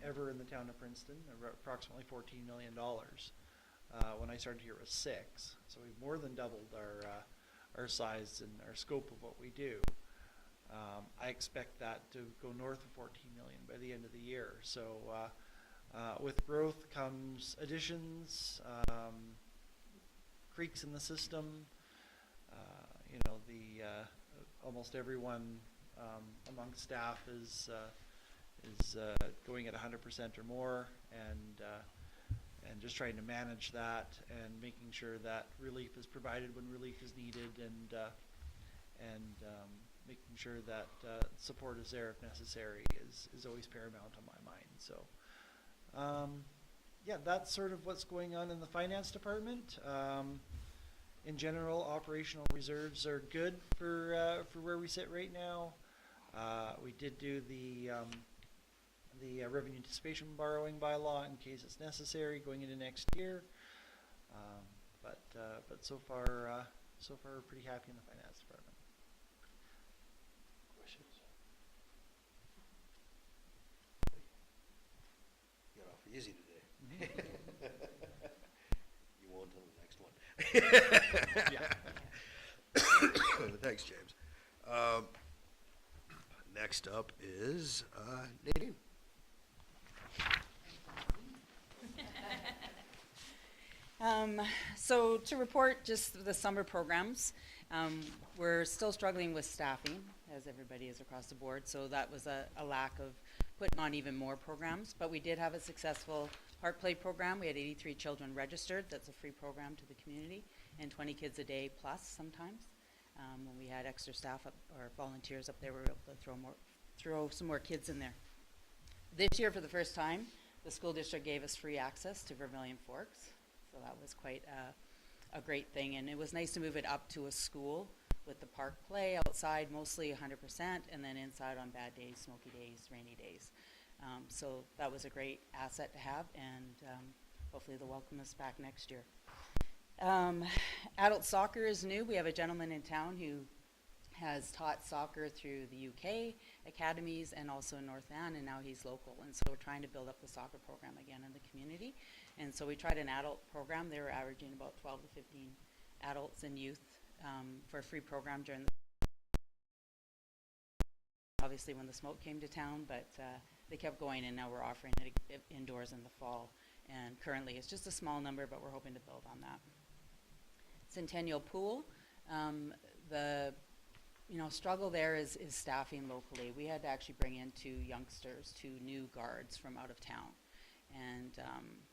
ever in the town of Princeton, approximately $14 million. When I started here it was $6 million. So we've more than doubled our size and our scope of what we do. I expect that to go north of 14 million by the end of the year. So with growth comes additions, creeks in the system. Almost everyone among staff is going at 100% or more, and just trying to manage that and making sure that relief is provided when relief is needed, and making sure that support is there if necessary is always paramount on my mind. So yeah, that's sort of what's going on in the finance department. In general, operational reserves are good for where we sit right now. We did do the revenue anticipation borrowing bylaw in case it's necessary going into next year. But so far we're pretty happy in the finance department. Questions? Got off easy today. Thanks, James. Next up is Nadine. So to report just the summer programs, we're still struggling with staffing, as everybody is across the board. So that was a lack of putting on even more programs. But we did have a successful Heart Play program. We had 83 children registered. That's a free program to the community, and 20 kids a day plus sometimes. When we had extra staff up, or volunteers up there, we were able to throw some more kids in there. This year, for the first time, the school district gave us free access to Vermilion Forks. So that was quite a great thing, and it was nice to move it up to a school with the park play outside, mostly 100%, and then inside on bad days, smoky days, rainy days. So that was a great asset to have, and hopefully they'll welcome us back next year. Adult soccer is new. We have a gentleman in town who has taught soccer through the UK academies and also in North Van, and now he's local. And so we're trying to build up the soccer program again in the community. And so we tried an adult program. They were averaging about 12 to 15 adults and youth for a free program during the obviously when the smoke came to town, but they kept going, and now we're offering it indoors in the fall. And currently it's just a small number, but we're hoping to build on that. Centennial Pool. The struggle there is staffing locally. We had to actually bring in 2 youngsters, 2 new guards from out of town. And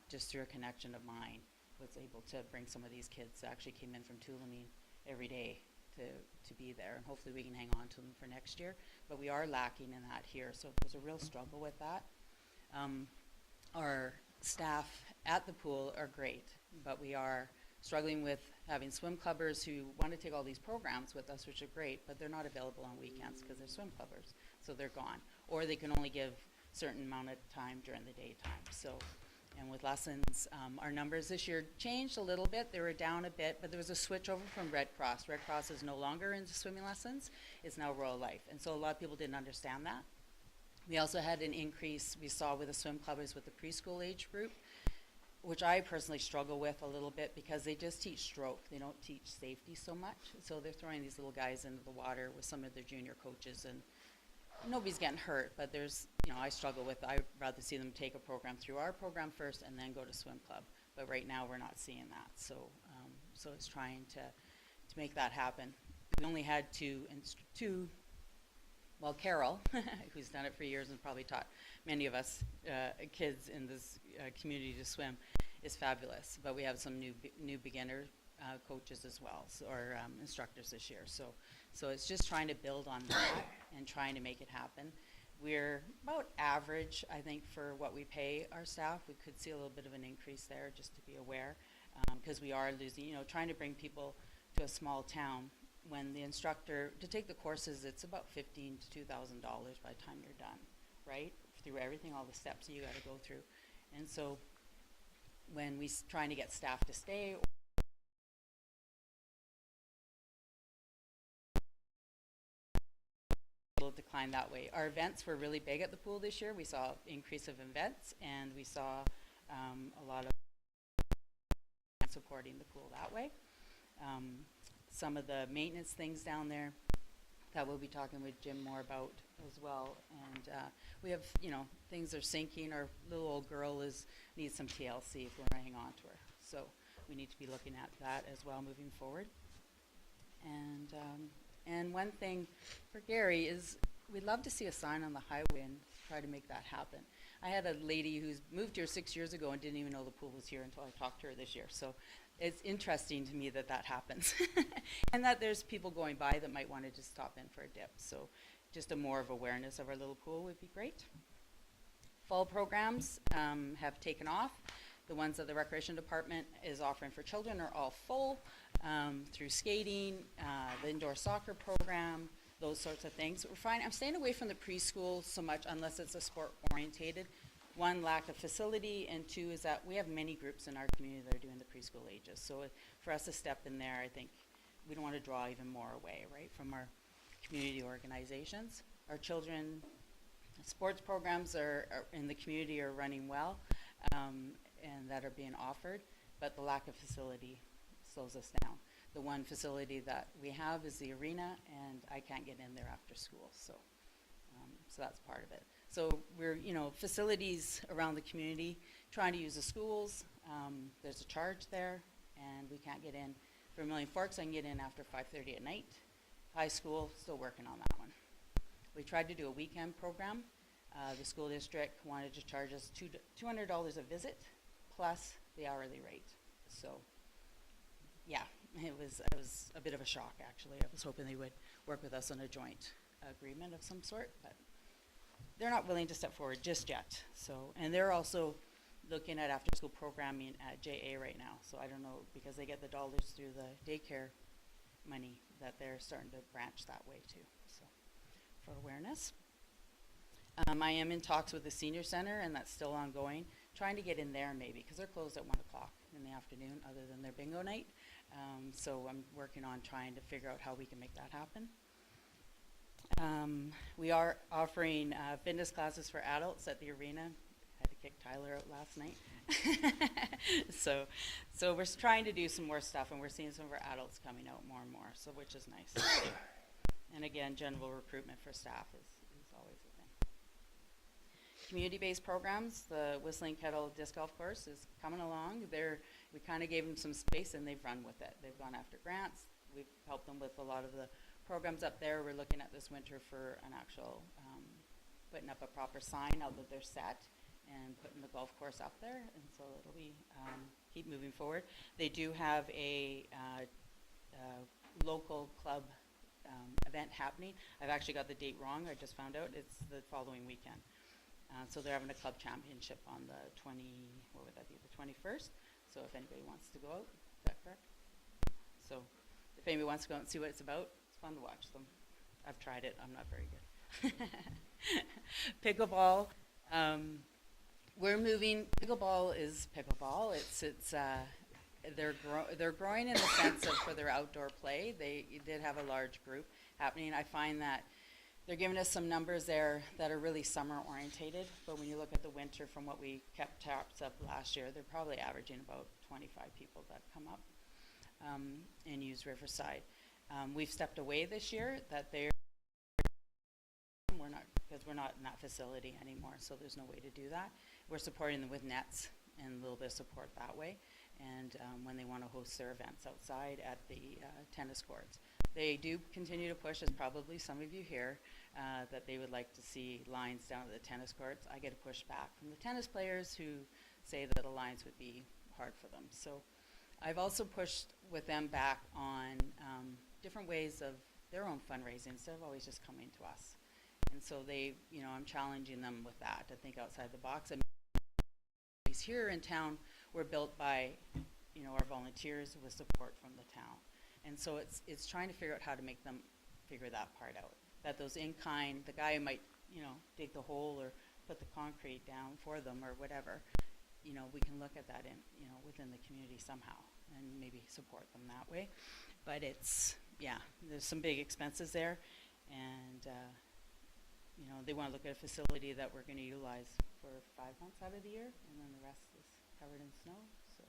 just through a connection of mine, was able to bring some of these kids that actually came in from Tulameen every day to be there. And hopefully we can hang on to them for next year. But we are lacking in that here, so there's a real struggle with that. Our staff at the pool are great, but we are struggling with having swim clubbers who want to take all these programs with us, which are great, but they're not available on weekends because they're swim clubbers, so they're gone. Or they can only give a certain amount of time during the daytime. So, and with lessons, our numbers this year changed a little bit. They were down a bit, but there was a switch over from Red Cross. Red Cross is no longer into swimming lessons. It's now Royal Life. And so a lot of people didn't understand that. We also had an increase we saw with the swim clubbers with the preschool age group, which I personally struggle with a little bit because they just teach stroke. They don't teach safety so much. So they're throwing these little guys into the water with some of their junior coaches, and nobody's getting hurt, but there's, I struggle with, I'd rather see them take a program through our program first and then go to swim club. But right now we're not seeing that. So so it's trying to make that happen. We only had well, Carol, who's done it for years and probably taught many of us kids in this community to swim, is fabulous. But we have some new beginner coaches as well, or instructors this year. So it's just trying to build on that and trying to make it happen. We're about average, I think, for what we pay our staff. We could see a little bit of an increase there, just to be aware, because we are losing, trying to bring people to a small town. When the instructor, to take the courses, it's about $1,500 to $2,000 by the time you're done, right? Through everything, all the steps you got to go through. And so when we're trying to get staff to stay, will decline that way. Our events were really big at the pool this year. We saw an increase of events, and we saw a lot of supporting the pool that way. Some of the maintenance things down there that we'll be talking with Jim more about as well. And we have, things are sinking. Our little old girl needs some TLC if we're going to hang on to her. So we need to be looking at that as well moving forward. And one thing for Gary is we'd love to see a sign on the highway and try to make that happen. I had a lady who's moved here 6 years ago and didn't even know the pool was here until I talked to her this year. So it's interesting to me that happens and that there's people going by that might want to just stop in for a dip. So just a more of awareness of our little pool would be great. Fall programs have taken off. The ones that the Recreation Department is offering for children are all full through skating, the indoor soccer program, those sorts of things. We're fine. I'm staying away from the preschool so much unless it's a sport orientated. One, lack of facility, and 2 is that we have many groups in our community that are doing the preschool ages. So for us to step in there, I think we don't want to draw even more away, right, from our community organizations. Our children sports programs are in the community are running well and that are being offered, but the lack of facility slows us down. The one facility that we have is the arena, and I can't get in there after school, so that's part of it. So we're, facilities around the community, trying to use the schools. There's a charge there, and we can't get in. For Vermilion Forks, I can get in after 5:30 at night. High school, still working on that one. We tried to do a weekend program. The school district wanted to charge us $200 a visit, plus the hourly rate. So, yeah, it was a bit of a shock, actually. I was hoping they would work with us on a joint agreement of some sort, but they're not willing to step forward just yet. So, and they're also looking at after-school programming at JA right now. So I don't know, because they get the dollars through the daycare money, that they're starting to branch that way too. So, for awareness. I am in talks with the senior center, and that's still ongoing, trying to get in there maybe, because they're closed at 1 o'clock in the afternoon other than their bingo night. So I'm working on trying to figure out how we can make that happen. We are offering fitness classes for adults at the arena. Had to kick Tyler out last night. so we're trying to do some more stuff, and we're seeing some of our adults coming out more and more, so which is nice. And again, general recruitment for staff is always a thing. Community-based programs, the Whistling Kettle Disc Golf Course is coming along. We kind of gave them some space, and they've run with it. They've gone after grants. We've helped them with a lot of the programs up there. We're looking at this winter for an actual, putting up a proper sign now that they're set, and putting the golf course up there, and so it'll be, keep moving forward. They do have a local club event happening. I've actually got the date wrong. I just found out it's the following weekend. So they're having a club championship on the 21st. So if anybody wants to go out, is that correct? So if anybody wants to go out and see what it's about, it's fun to watch them. I've tried it. I'm not very good. Pickleball. We're moving. Pickleball is pickleball. They're growing in the sense of for their outdoor play. They did have a large group happening. I find that they're giving us some numbers there that are really summer orientated, but when you look at the winter from what we kept tabs up last year, they're probably averaging about 25 people that come up and use Riverside. We've stepped away this year because we're not in that facility anymore, so there's no way to do that. We're supporting them with nets and a little bit of support that way, and when they want to host their events outside at the tennis courts. They do continue to push, as probably some of you hear, that they would like to see lines down at the tennis courts. I get a push back from the tennis players who say that the lines would be hard for them. So I've also pushed with them back on different ways of their own fundraising instead of always just coming to us. And so I'm challenging them with that, to think outside the box. And here in town were built by, our volunteers with support from the town. And so it's trying to figure out how to make them figure that part out. That those in-kind, the guy who might, dig the hole or put the concrete down for them or whatever, we can look at that within the community somehow and maybe support them that way. But there's some big expenses there, and they want to look at a facility that we're going to utilize for 5 months out of the year, and then the rest is covered in snow. So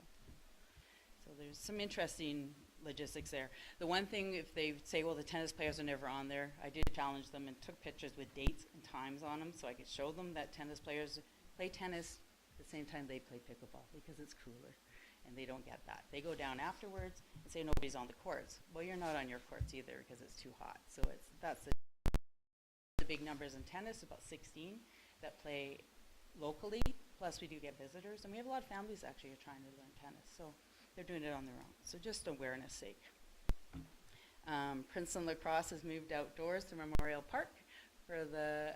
there's some interesting logistics there. The one thing, if they say, well, the tennis players are never on there, I did challenge them and took pictures with dates and times on them so I could show them that tennis players play tennis at the same time they play pickleball, because it's cooler, and they don't get that. They go down afterwards and say nobody's on the courts. Well, you're not on your courts either because it's too hot. So that's the big numbers in tennis, about 16 that play locally, plus we do get visitors, and we have a lot of families actually who are trying to learn tennis. So they're doing it on their own. So just awareness sake. Princeton Lacrosse has moved outdoors to Memorial Park for the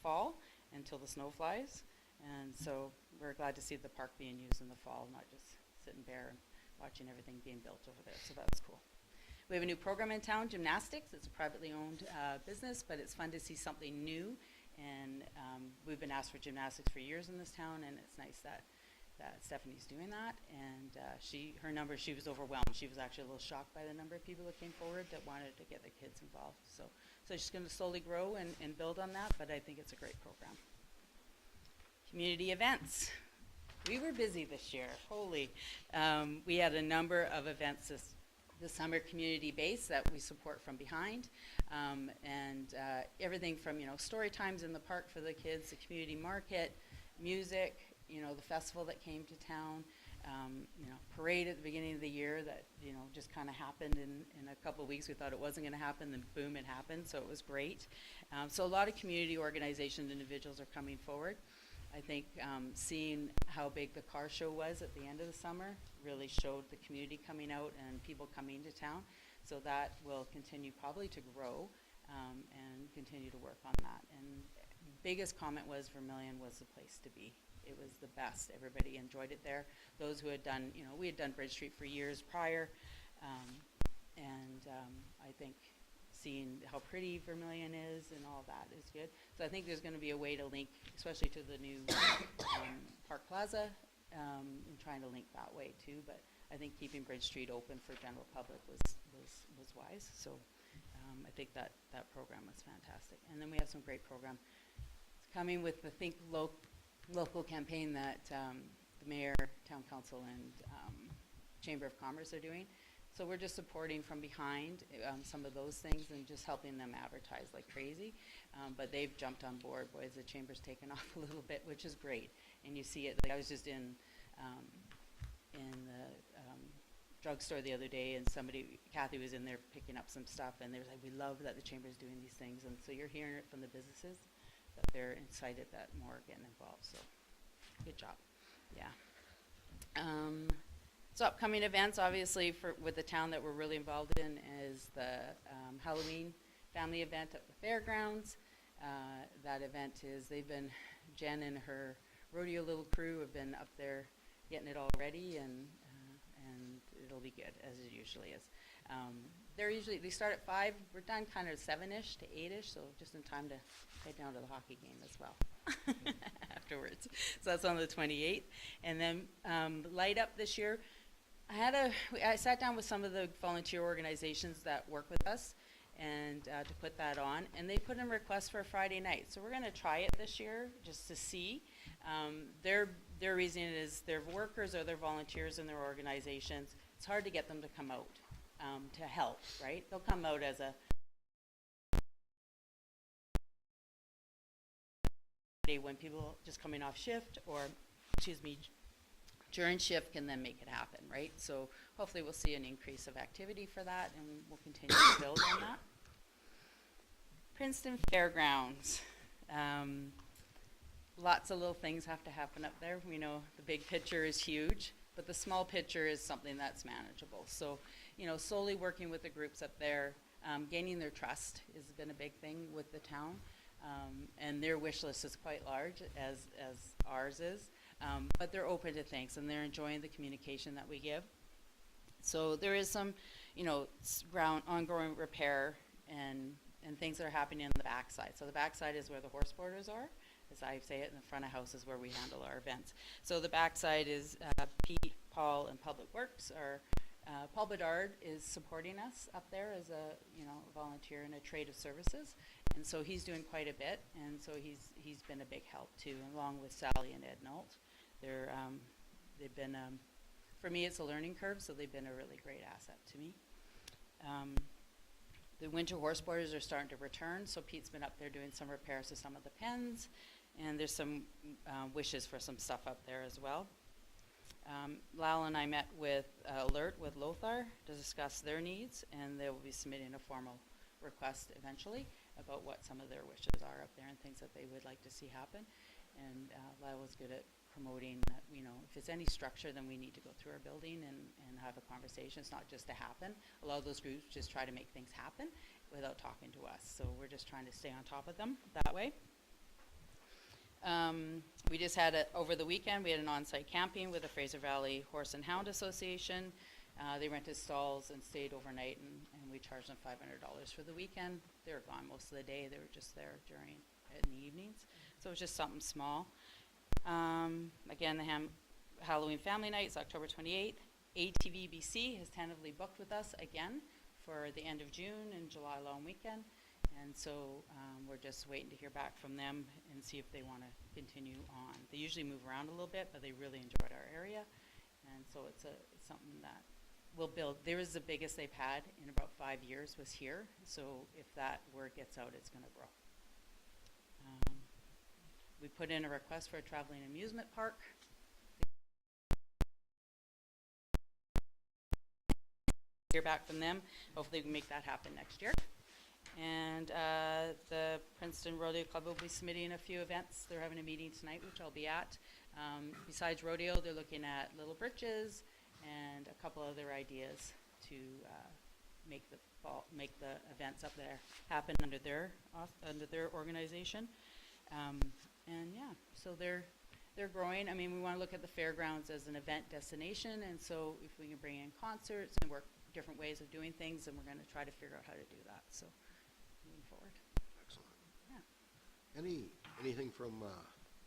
fall until the snow flies. And so we're glad to see the park being used in the fall, not just sitting bare and watching everything being built over there. So that's cool. We have a new program in town, gymnastics. It's a privately owned business, but it's fun to see something new. And we've been asked for gymnastics for years in this town, and it's nice that Stephanie's doing that. And her numbers, she was overwhelmed. She was actually a little shocked by the number of people that came forward that wanted to get the kids involved. So she's going to slowly grow and build on that, but I think it's a great program. Community events. We were busy this year, holy. We had a number of events this summer, community-based, that we support from behind. Everything from, story times in the park for the kids, the community market, music, the festival that came to town, parade at the beginning of the year that, just kind of happened in a couple of weeks. We thought it wasn't going to happen, then boom, it happened, so it was great. So a lot of community organizations, individuals are coming forward. I think seeing how big the car show was at the end of the summer really showed the community coming out and people coming to town. So that will continue probably to grow and continue to work on that. And biggest comment was Vermilion was the place to be. It was the best. Everybody enjoyed it there. Those who had done, we had done Bridge Street for years prior. I think seeing how pretty Vermilion is and all that is good. So I think there's going to be a way to link, especially to the new Park Plaza, and trying to link that way too. But I think keeping Bridge Street open for general public was wise. So I think that program was fantastic. And then we have some great program coming with the Think Local campaign that the Mayor, Town Council, and Chamber of Commerce are doing. So we're just supporting from behind some of those things and just helping them advertise like crazy. But they've jumped on board. Boys, the Chamber's taken off a little bit, which is great. And you see it. Like I was just in the drugstore the other day, and Kathy was in there picking up some stuff, and they were like, we love that the Chamber's doing these things. And so you're hearing it from the businesses that they're excited that more are getting involved. So good job. Yeah. So upcoming events, obviously, with the town that we're really involved in is the Halloween family event at the fairgrounds. That event is, Jen and her rodeo little crew have been up there getting it all ready, and it'll be good, as it usually is. They start at 5. We're done kind of 7-ish to 8-ish, so just in time to head down to the hockey game as well afterwards. So that's on the 28th. And then light up this year. I sat down with some of the volunteer organizations that work with us and to put that on, and they put in requests for a Friday night. So we're going to try it this year just to see. Their reason is their workers or their volunteers in their organizations, it's hard to get them to come out to help, right? They'll come out as a when people just coming off shift or, during shift can then make it happen, right? So hopefully we'll see an increase of activity for that, and we'll continue to build on that. Princeton Fairgrounds. Lots of little things have to happen up there. We know the big picture is huge, but the small picture is something that's manageable. So, slowly working with the groups up there, gaining their trust has been a big thing with the town. And their wish list is quite large, as ours is. But they're open to things, and they're enjoying the communication that we give. So there is some, ongoing repair and things that are happening on the backside. So the backside is where the horse boarders are, as I say it, and the front of house is where we handle our events. So the backside is Pete, Paul, and Public Works. Paul Bedard is supporting us up there as a volunteer in a trade of services, and so he's doing quite a bit, and so he's been a big help too, along with Sally and Ed Nault. They've been for me it's a learning curve, so they've been a really great asset to me. The winter horse boarders are starting to return, so Pete's been up there doing some repairs to some of the pens, and there's some wishes for some stuff up there as well. Lyle and I met with Alert with Lothar to discuss their needs, and they will be submitting a formal request eventually about what some of their wishes are up there and things that they would like to see happen. And Lyle was good at promoting that, if it's any structure, then we need to go through our building and have a conversation. It's not just to happen. A lot of those groups just try to make things happen without talking to us. So we're just trying to stay on top of them that way. We just had over the weekend, we had an on-site camping with the Fraser Valley Horse and Hound Association. They rented stalls and stayed overnight, and we charged them $500 for the weekend. They were gone most of the day. They were just there in the evenings. So it was just something small. Again, the Halloween Family Night is October 28th. ATVBC has tentatively booked with us again for the end of June and July long weekend. And so we're just waiting to hear back from them and see if they want to continue on. They usually move around a little bit, but they really enjoyed our area. And so it's something that we'll build. There is the biggest they've had in about 5 years was here. So if that word gets out, it's going to grow. We put in a request for a traveling amusement park. Hear back from them. Hopefully we can make that happen next year. And the Princeton Rodeo Club will be submitting a few events. They're having a meeting tonight, which I'll be at. Besides rodeo, they're looking at Little Britches and a couple other ideas to make the events up there happen under their organization. And yeah, so they're growing. I mean, we want to look at the fairgrounds as an event destination, and so if we can bring in concerts and work different ways of doing things, then we're going to try to figure out how to do that. So moving forward. Excellent. Yeah. Anything from the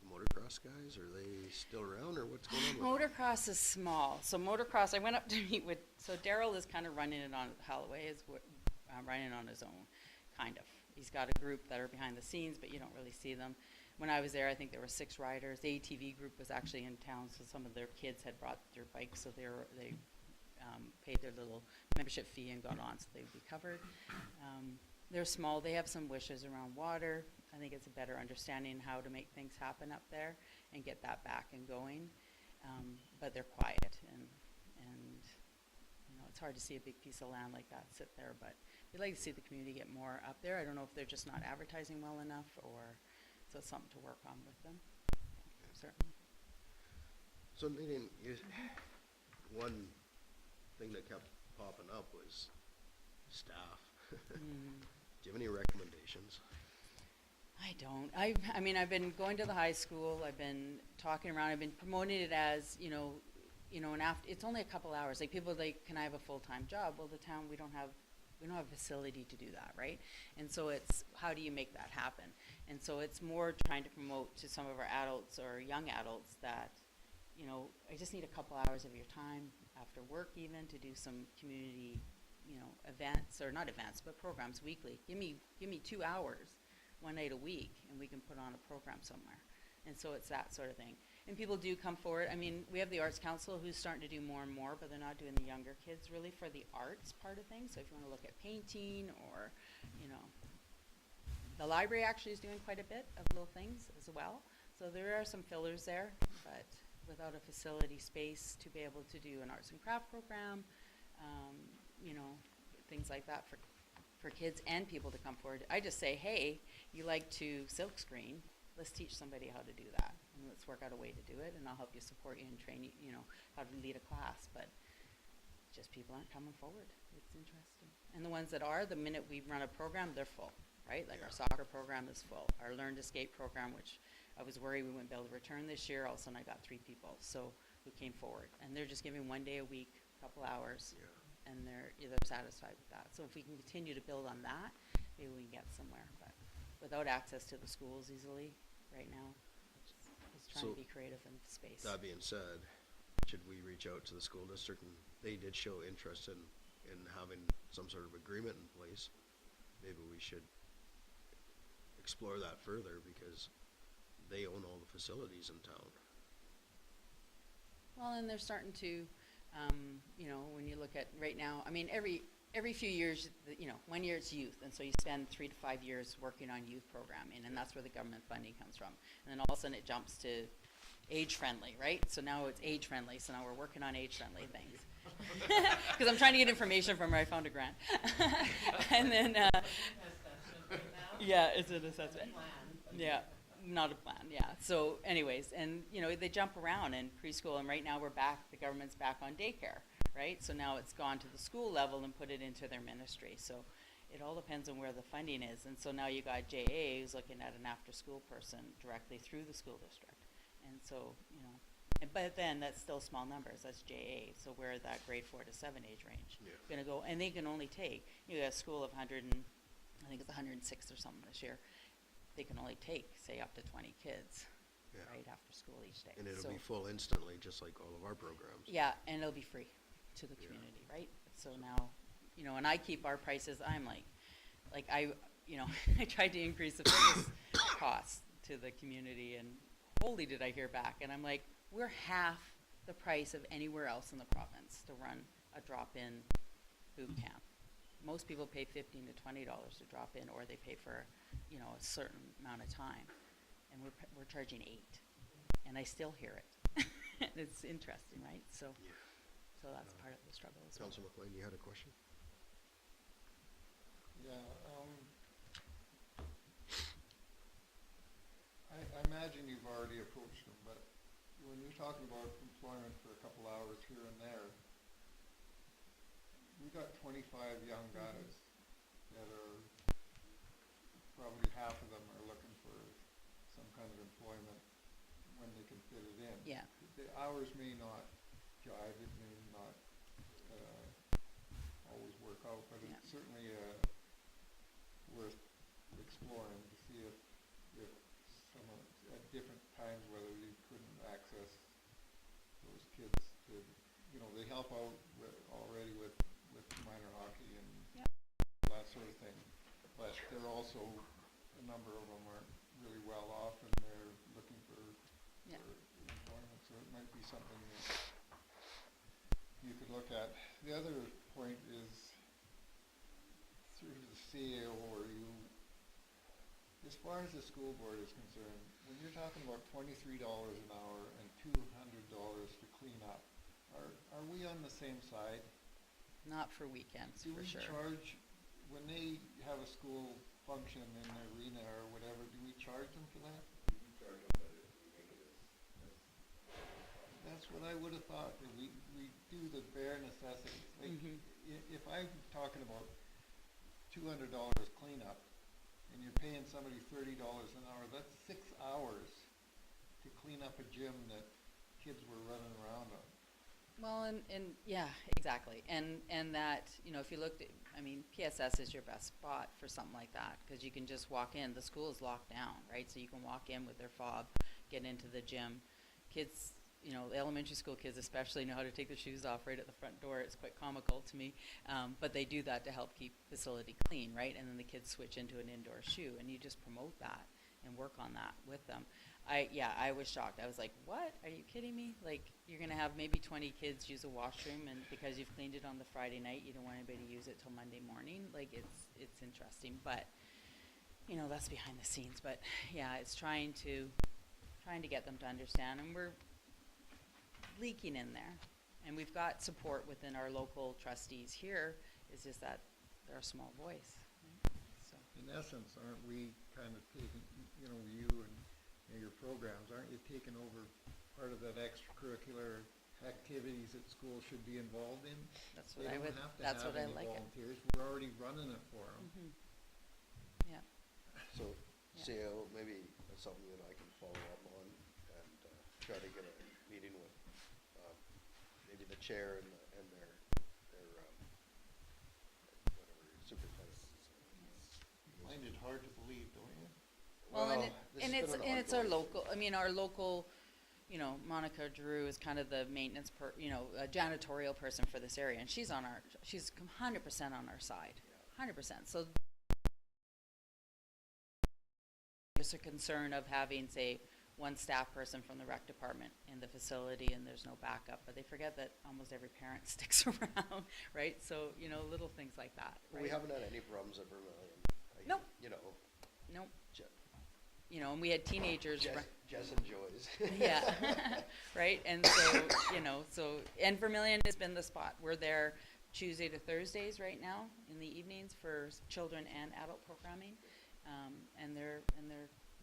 motocross guys? Are they still around, or what's going on with Motocross is small. So motocross, I went up to meet with, so Daryl is kind of running it on, Holloway is running it on his own, kind of. He's got a group that are behind the scenes, but you don't really see them. When I was there, I think there were 6 riders. The ATV group was actually in town, so some of their kids had brought their bikes, so they paid their little membership fee and got on, so they would be covered. They're small. They have some wishes around water. I think it's a better understanding how to make things happen up there and get that back and going. But they're quiet, and you know, it's hard to see a big piece of land like that sit there, but we'd like to see the community get more up there. I don't know if they're just not advertising well enough, or so it's something to work on with them. Yeah, certainly. So, Nadine, one thing that kept popping up was staff. Do you have any recommendations? I don't. I mean, I've been going to the high school. I've been talking around. I've been promoting it as, you know, and after it's only a couple hours. Like people like, can I have a full-time job? Well, the town, we don't have a facility to do that, right? And so it's, how do you make that happen? And so it's more trying to promote to some of our adults or young adults that, you know, I just need a couple hours of your time after work even to do some community, you know, events, or not events, but programs weekly. Give me 2 hours, one night a week, and we can put on a program somewhere. And so it's that sort of thing. And people do come forward. I mean, we have the Arts Council who's starting to do more and more, but they're not doing the younger kids really for the arts part of things. So if you want to look at painting, or, you know, the library actually is doing quite a bit of little things as well. So there are some fillers there, but without a facility space to be able to do an arts and craft program, you know, things like that for kids and people to come forward. I just say, hey, you like to silk screen, let's teach somebody how to do that, and let's work out a way to do it, and I'll help you, support you, and train you, you know, how to lead a class. But just people aren't coming forward. It's interesting. And the ones that are, the minute we run a program, they're full, right? Like our soccer program is full. Our Learn to Skate program, which I was worried we wouldn't be able to return this year, all of a sudden I got 3 people who came forward, and they're just giving 1 day a week, a couple hours, and they're satisfied with that. So if we can continue to build on that, maybe we can get somewhere. But without access to the schools easily right now, it's trying to be creative in space. That being said, should we reach out to the school district? And they did show interest in having some sort of agreement in place. Maybe we should explore that further, because they own all the facilities in town. Well, and they're starting to, you know, when you look at right now, I mean, every few years, you know, 1 year it's youth, and so you spend 3 to 5 years working on youth programming, and that's where the government funding comes from. And then all of a sudden it jumps to age-friendly, right? So now it's age-friendly, so now we're working on age-friendly things. Because I'm trying to get information from where I found a grant. And then, yeah, it's an assessment. Yeah. Not a plan, yeah. So anyways, and you know, they jump around in preschool, and right now we're back, the government's back on daycare, right? So now it's gone to the school level and put it into their ministry. So it all depends on where the funding is. And so now you got JA who's looking at an after-school person directly through the school district. And so, you know, but then that's still small numbers, that's JA. So we're that grade 4 to 7 age range. Gonna go, and they can only take, you got a school of 100 and, I think it's 106 or something this year. They can only take, say, up to 20 kids, right, after school each day. And it'll be full instantly, just like all of our programs. Yeah, and it'll be free to the community, right? So now, you know, and I keep our prices, I'm like you know, I tried to increase the fitness costs to the community, and holy did I hear back. And I'm like, we're half the price of anywhere else in the province to run a drop-in boot camp. Most people pay $15 to $20 to drop in, or they pay for, you know, a certain amount of time. And we're charging $8, and I still hear it. It's interesting, right? So, so that's part of the struggle as well. Councilor McLean, you had a question? Yeah, I imagine you've already approached them, but when you're talking about employment for a couple hours here and there, we got 25 young guys that are, probably half of them are looking for some kind of employment when they can fit it in. Yeah. The hours may not jive, it may not always work out, but Yeah. it's certainly worth exploring to see if some of, at different times, whether you couldn't access those kids to, you know, they help out already with minor hockey and that sort of thing, but they're also, a number of them aren't really well off and they're looking for employment, so it might be something that you could look at. The other point is through the CAO, or you, as far as the school board is concerned, when you're talking about $23 an hour and $200 to clean up, are we on the same side? Not for weekends, Do for we sure. charge, when they have a school function in the arena or whatever, do we charge them for that? We charge them, but we make it as That's what I would have thought, that we do the bare necessities. Like, if I'm talking about $200 cleanup, and you're paying somebody $30 an hour, that's 6 hours to clean up a gym that kids were running around on. Well, and yeah, exactly. And that, you know, if you looked at, I mean, PSS is your best spot for something like that, because you can just walk in. The school is locked down, right? So you can walk in with their fob, get into the gym. Kids, you know, elementary school kids especially know how to take their shoes off right at the front door. It's quite comical to me. But they do that to help keep facility clean, right? And then the kids switch into an indoor shoe, and you just promote that and work on that with them. I was shocked. I was like, what? Are you kidding me? Like, you're going to have maybe 20 kids use a washroom, and because you've cleaned it on the Friday night, you don't want anybody to use it till Monday morning. Like, it's interesting. But, you know, that's behind the scenes. But, yeah, it's trying to get them to understand. And we're leaking in there. And we've got support within our local trustees here. It's just that they're a small voice. Right? So. In essence, aren't we kind of taking, you know, you and your programs, aren't you taking over part of that extracurricular activities that schools should be involved in? That's they what don't have to have any volunteers. We're already running it for them. Yeah. So, CAO, maybe that's something that I can follow up on and try to get a meeting with maybe the chair and their whatever superintendent. You find it hard to believe, don't you? Well, and it's our local. I mean, our local. You know, Monica Drew is kind of the maintenance janitorial person for this area, and she's 100% on our side, 100%. So there's a concern of having, say, one staff person from the rec department in the facility, and there's no backup. But they forget that almost every parent sticks around, right? So, you know, little things like that. Right? We haven't had any problems at Vermilion. Nope. You know. Nope. You know, and we had teenagers. Jess enjoys. Yeah. Right. And so, you know, and Vermilion has been the spot. We're there Tuesday to Thursdays right now in the evenings for children and adult programming, and they're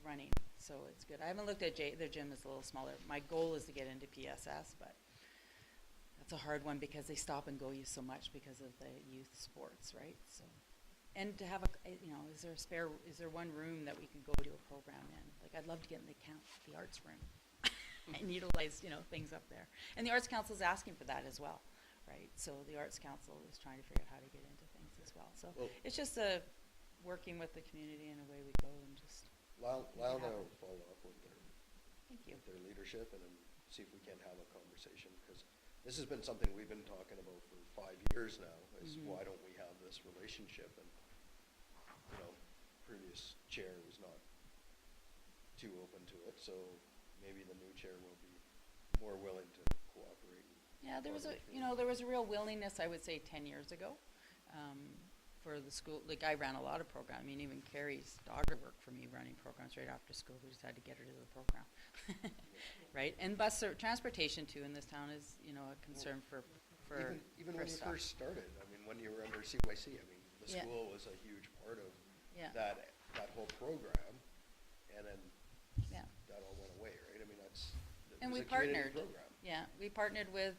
running, so it's good. I haven't looked at their gym is a little smaller. My goal is to get into PSS, but that's a hard one because they stop and go you so much because of the youth sports, right? So. And to have is there one room that we can go to a program in? Like, I'd love to get in the arts room and utilize, things up there. And the Arts Council is asking for that as well, right? So the Arts Council is trying to figure out how to get into things as well. So it's just working with the community, and away we go, and just. Lyle will follow up with their leadership and then see if we can have a conversation, because this has been something we've been talking about for 5 years now, is why don't we have this relationship? And previous chair was not too open to it, so maybe the new chair will be more willing to cooperate. Yeah, there was there was a real willingness, I would say, 10 years ago, for the school. Like, I ran a lot of programs. I mean, even Carrie's daughter worked for me running programs right after school. We just had to get her to the program, right? And transportation too in this town is, a concern for even when you stuff. first started. I mean, when you were under CYC, I mean, the Yeah. school was a huge part of Yeah. that whole program, and then Yeah. that all went away, right? I mean, it And was we a community partnered. program. Yeah, we partnered with,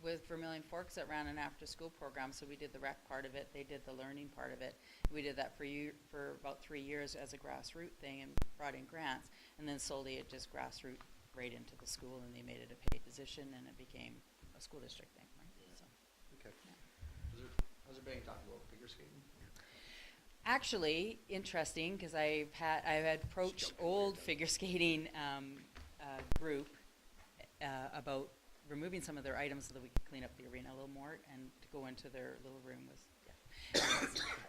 with Vermilion Forks that ran an after-school program, so we did the rec part of it, they did the learning part of it. We did that for about 3 years as a grassroots thing and brought in grants, and then slowly it just grassroots right into the school, and they made it a paid position, and it became a school district thing, right? So, Okay. yeah. Has there been any talk about figure skating? Actually, interesting, because I've had approached old figure skating group about removing some of their items so that we could clean up the arena a little more and to go into their little room was,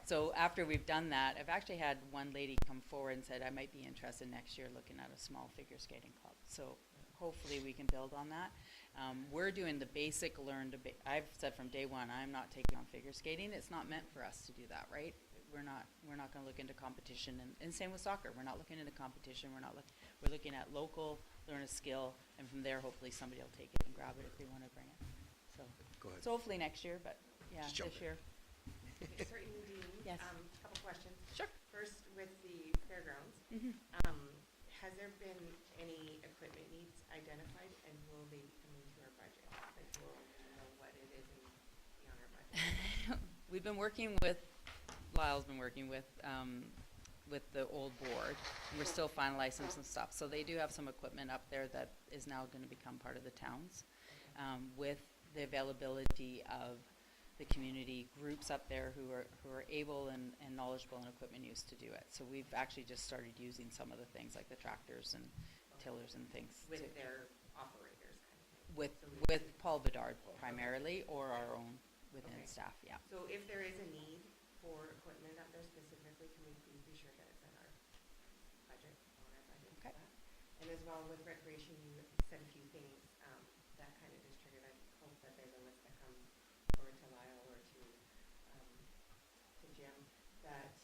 So after we've done that, I've actually had one lady come forward and said, I might be interested next year looking at a small figure skating club. So hopefully we can build on that. We're doing the basic I've said from day one, I'm not taking on figure skating. It's not meant for us to do that, right? We're not going to look into competition, and same with soccer. We're not looking into competition. We're looking at local, learn a skill, and from there, hopefully somebody will take it and grab it if they want to bring it. So, Go ahead. so hopefully next year, but yeah, Just jump this in. year. Certainly, Dean. Yes. Couple questions. Sure. First, with the fairgrounds, has there been any equipment needs identified, and will they be coming to our budget? Like, we'll know what it is and be on our budget. We've been working with, Lyle's been working with the old board. We're still finalizing some stuff. So they do have some equipment up there that is now going to become part of the towns, with the availability of the community groups up there who are able and knowledgeable in equipment use to do it. So we've actually just started using some of the things like the tractors and tillers and things. With their operators, kind of thing. With Paul Bedard primarily, or our own within Okay. staff, yeah. So if there is a need for equipment up there specifically, can we please be sure that it's in our budget, on our budget for Okay. that? And as well with recreation, you said a few things, that kind of just triggered. I hope that there's a list that comes forward to Lyle or to Jim, that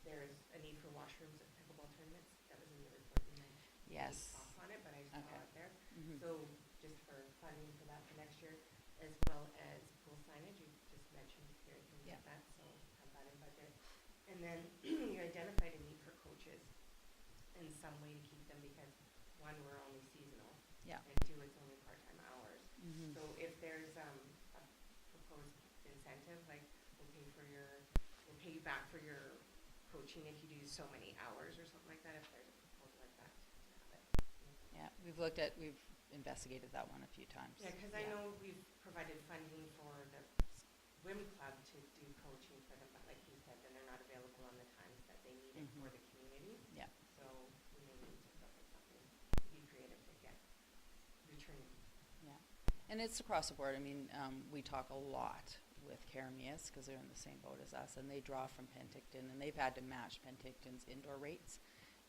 there's a need for washrooms at pickleball tournaments. That was in the report. You mentioned. Yes. Off on it, but I saw Okay. it there. Mhm. So just for funding for that for next year, as well as pool signage, you just mentioned here, can we Yeah. get that, so have that in budget. And then you identified a need for coaches in some way to keep them, because one, we're only seasonal, Yeah. and two, it's only part-time hours. Mhm. So if there's a proposed incentive, like we'll pay you back for your coaching if you do so many hours or something like that, if there's a proposal like that, to have it. Yeah, we've investigated that one a few times. Yeah, because I know we've provided funding for the swim club to do coaching for them, but like you said, then they're not available on the times that they need it for the community. Yeah. So we may need to look at something, be creative to get returning. Yeah, and it's across the board. I mean, we talk a lot with Karamias because they're in the same boat as us, and they draw from Penticton, and they've had to match Penticton's indoor rates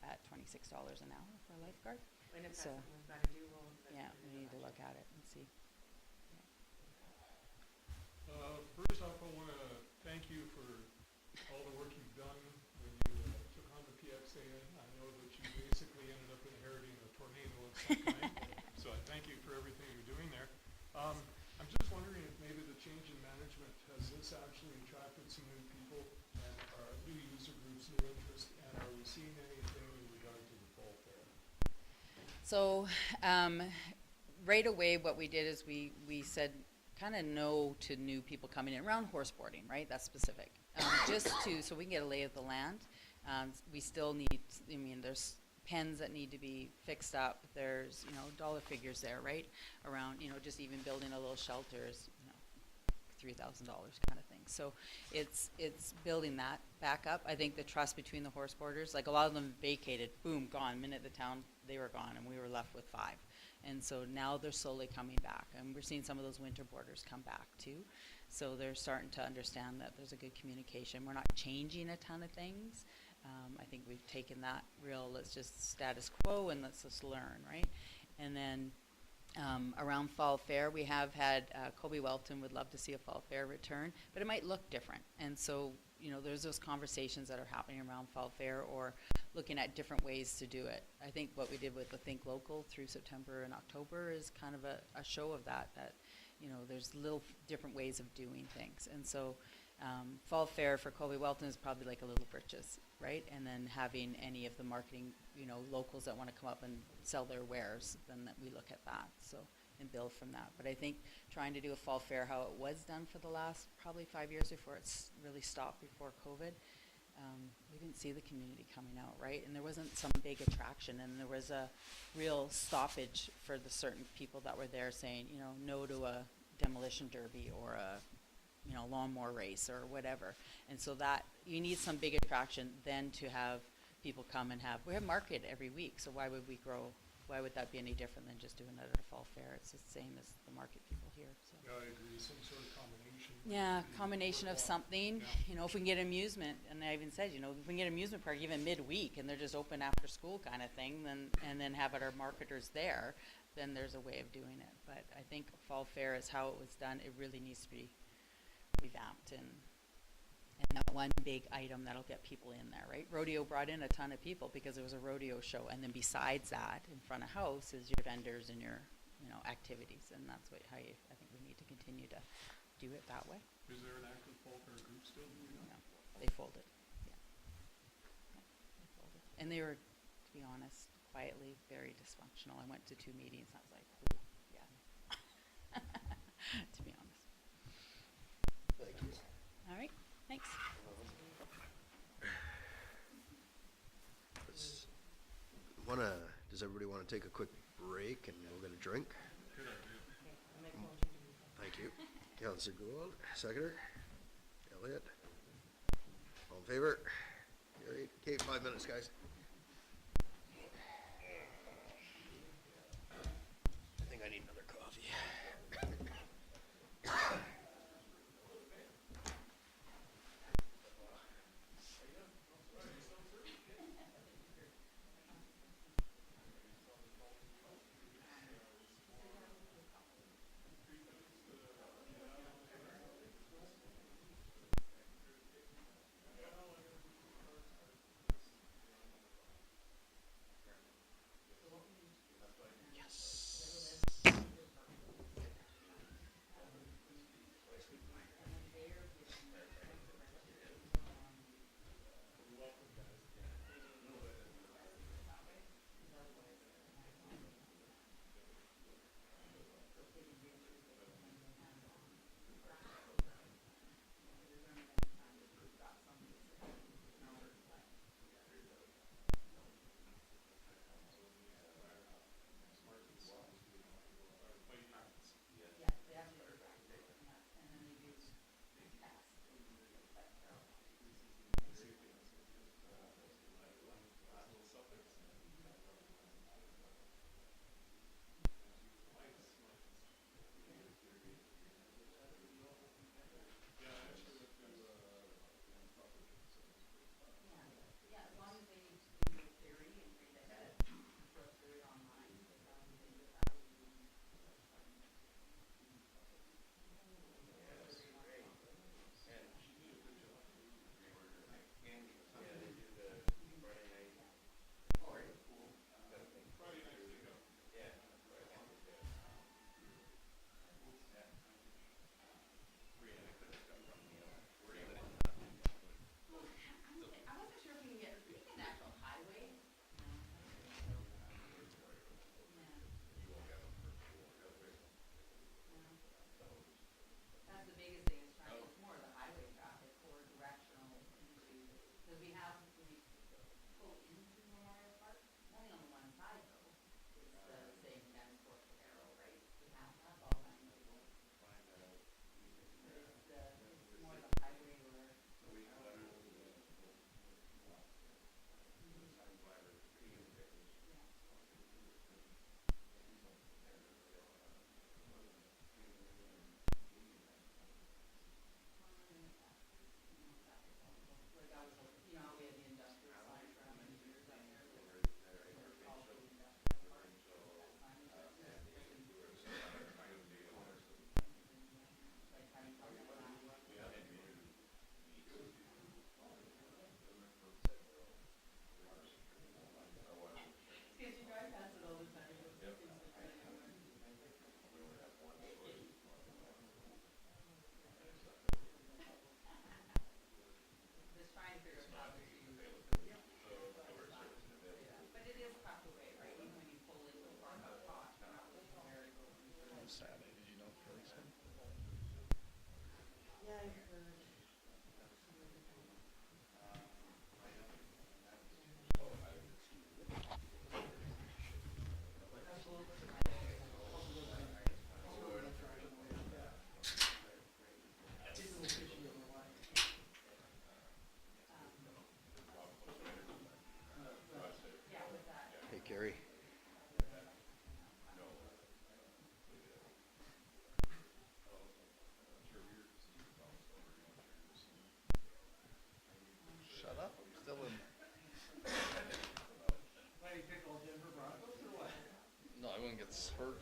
at $26 an hour for a lifeguard. And if that's So, something we've got to do, we'll. yeah, we need to look at it and see. First off, I want to thank you for all the work you've done when you took on the PXA. I know that you basically ended up inheriting a tornado of some kind, so I thank you for everything you're doing there. I'm just wondering if maybe the change in management, has this actually attracted some new people and new user groups, new interest, and are we seeing anything in regard to the fall fair? So, right away, what we did is we said kind of no to new people coming in around horse boarding, right? That's specific. So we can get a lay of the land. We still need, I mean, there's pens that need to be fixed up. There's, dollar figures there, right? Around, just even building a little shelter is, $3,000 kind of thing. So it's building that back up. I think the trust between the horse boarders, like a lot of them vacated, boom, gone. Minute the town, they were gone, and we were left with 5. And so now they're slowly coming back, and we're seeing some of those winter boarders come back too. So they're starting to understand that there's a good communication. We're not changing a ton of things, I think we've taken that real, let's just status quo and let's just learn, right? And then around Fall Fair, we have had, Colby Welton would love to see a Fall Fair return, but it might look different. And so, you know, there's those conversations that are happening around Fall Fair or looking at different ways to do it. I think what we did with the Think Local through September and October is kind of a show of that, you know, there's little different ways of doing things. And so Fall Fair for Colby Welton is probably like a Little Britches, right? And then having any of the marketing, you know, locals that want to come up and sell their wares, then that we look at that, so, and build from that. But I think trying to do a Fall Fair how it was done for the last probably 5 years before it's really stopped before COVID, we didn't see the community coming out, right? And there wasn't some big attraction, and there was a real stoppage for the certain people that were there saying, you know, no to a demolition derby or a, you know, lawnmower race or whatever. And so that, you need some big attraction then to have people come and have, we have market every week, so why would we grow, why would that be any different than just doing it at a Fall Fair? It's the same as the market people here, so. Yeah, I agree, some sort of combination. Yeah, combination of something, you know, if we can get amusement, and I even said, you know, if we can get amusement park even midweek and they're just open after school kind of thing, then, and then have our marketers there, then there's a way of doing it. But I think Fall Fair is how it was done, it really needs to be revamped and that one big item that'll get people in there, right? Rodeo brought in a ton of people because it was a rodeo show, and then besides that, in front of house is your vendors and your, you know, activities, and that's what, how you, I think we need to continue to do it that way. Is there an active Fall Fair group still doing that? No, they folded, yeah. They folded. And they were, to be honest, quietly very dysfunctional. I went to 2 meetings, and I was like, ooh, yeah. To be honest. Thank you. All right, thanks. Does everybody want to take a quick break and we're going to drink? Thank you. Councillor Gould, seconder. Elliott. All in favor? Carried. Okay, 5 minutes, guys. I think I need another coffee. Yeah, I heard. Hey, Carrie. Shut up, I'm still in. No, everyone gets hurt.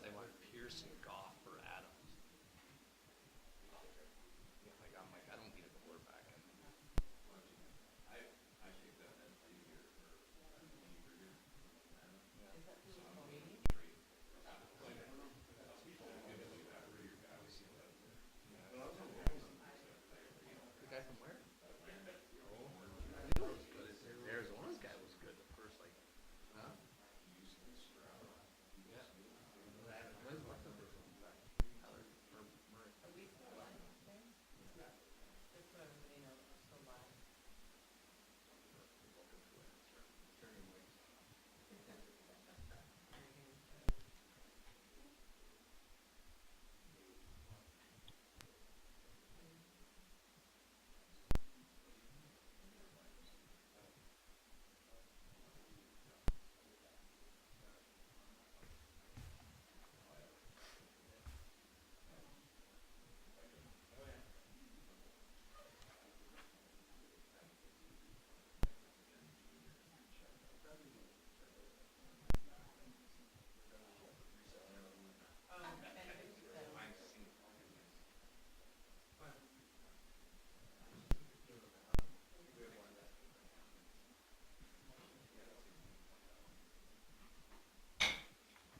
They want Pearson, Goff, or Adams. I'm like, I don't need a quarterback. The guy from where? Arizona's guy was good the first, like, huh? Yeah. When's left the first one? Tyler or Murray? Are we still on there? That's what everybody knows, we're still live. Turning wings.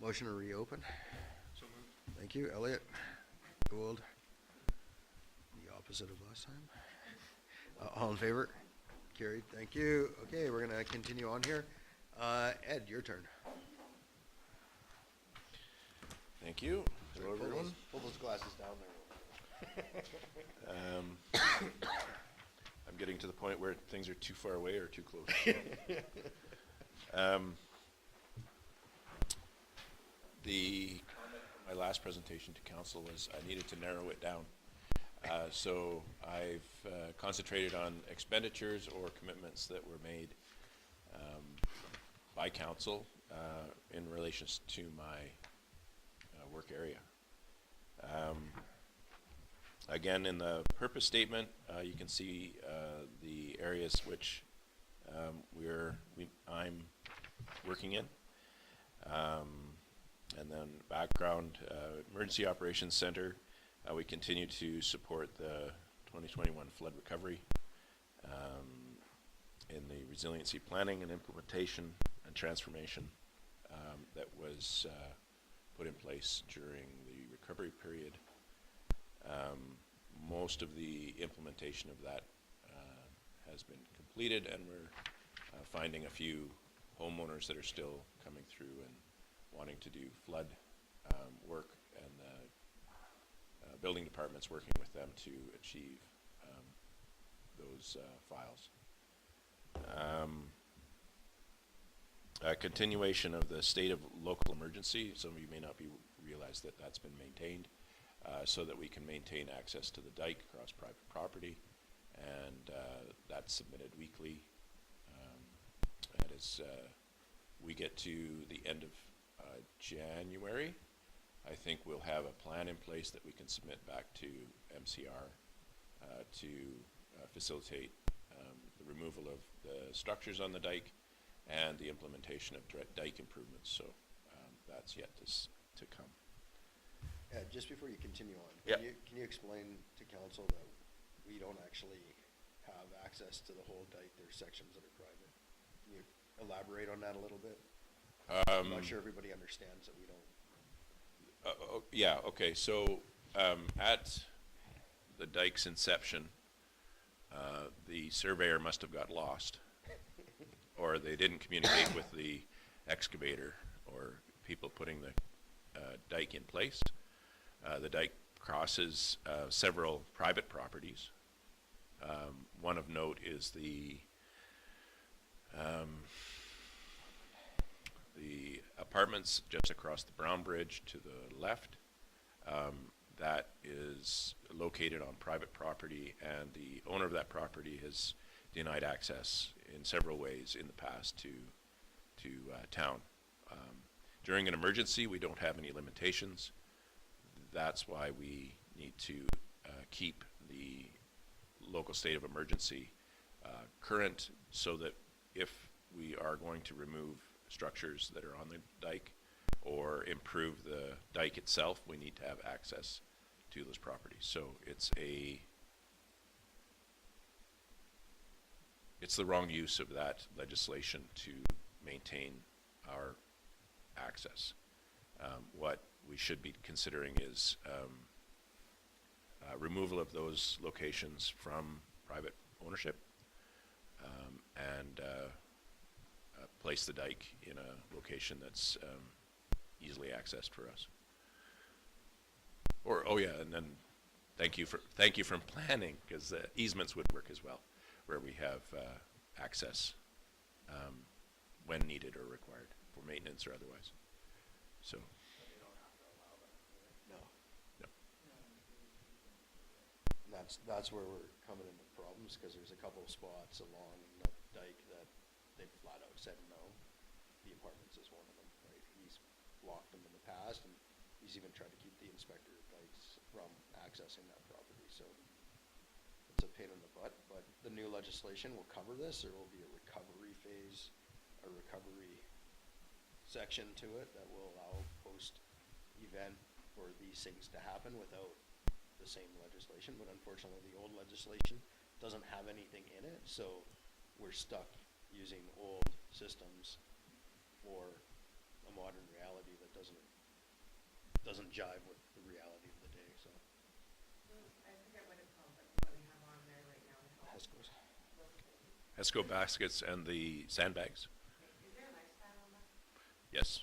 Motion to reopen. So moved. Thank you, Elliot. Gould. The opposite of last time. All in favor? Carried. Thank you. Okay, we're gonna continue on here. Ed, your turn. Thank you. Hello, everyone. Pull those glasses down there. I'm getting to the point where things are too far away or too close. My last presentation to council was I needed to narrow it down. So I've concentrated on expenditures or commitments that were made by council in relation to my work area. Again, in the purpose statement, you can see the areas which I'm working in. And then background, Emergency Operations Center, we continue to support the 2021 flood recovery in the resiliency planning and implementation and transformation that was put in place during the recovery period. Most of the implementation of that has been completed, and we're finding a few homeowners that are still coming through and wanting to do flood work, and the building department's working with them to achieve those files. A continuation of the state of local emergency. Some of you may not realize that that's been maintained so that we can maintain access to the dike across private property, and that's submitted weekly. And as we get to the end of January, I think we'll have a plan in place that we can submit back to MCR to facilitate the removal of the structures on the dike and the implementation of dike improvements. So that's yet to come. Ed, just before you continue on, Yeah. can you explain to council that we don't actually have access to the whole dike? There's sections that are private. Can you elaborate on that a little bit? I'm not sure everybody understands that we don't. Yeah, okay, so at the dike's inception, the surveyor must have got lost, or they didn't communicate with the excavator or people putting the dike in place. The dike crosses several private properties. One of note is the apartments just across the Brown Bridge to the left. That is located on private property, and the owner of that property has denied access in several ways in the past to town. During an emergency, we don't have any limitations. That's why we need to keep the local state of emergency current, so that if we are going to remove structures that are on the dike or improve the dike itself, we need to have access to those properties. So it's the wrong use of that legislation to maintain our access. What we should be considering is removal of those locations from private ownership, and place the dike in a location that's easily accessed for us. Or, oh yeah, and then thank you for planning, because easements would work as well, where we have access when needed or required for maintenance or otherwise. So. No. And that's where we're coming into problems, because there's a couple of spots along the dike that they flat out said no. The apartments is one of them, right? He's blocked them in the past, and he's even tried to keep the inspector of dikes from accessing that property. So it's a pain in the butt, but the new legislation will cover this. There will be a recovery phase, a recovery section to it that will allow post-event for these things to happen without the same legislation. But unfortunately, the old legislation doesn't have anything in it, so we're stuck using old systems for a modern reality that doesn't jive with the reality of the day. So I forget what it's called, but what we have on there right now. HESCO baskets and the sandbags. Is there a lifespan on that? Yes.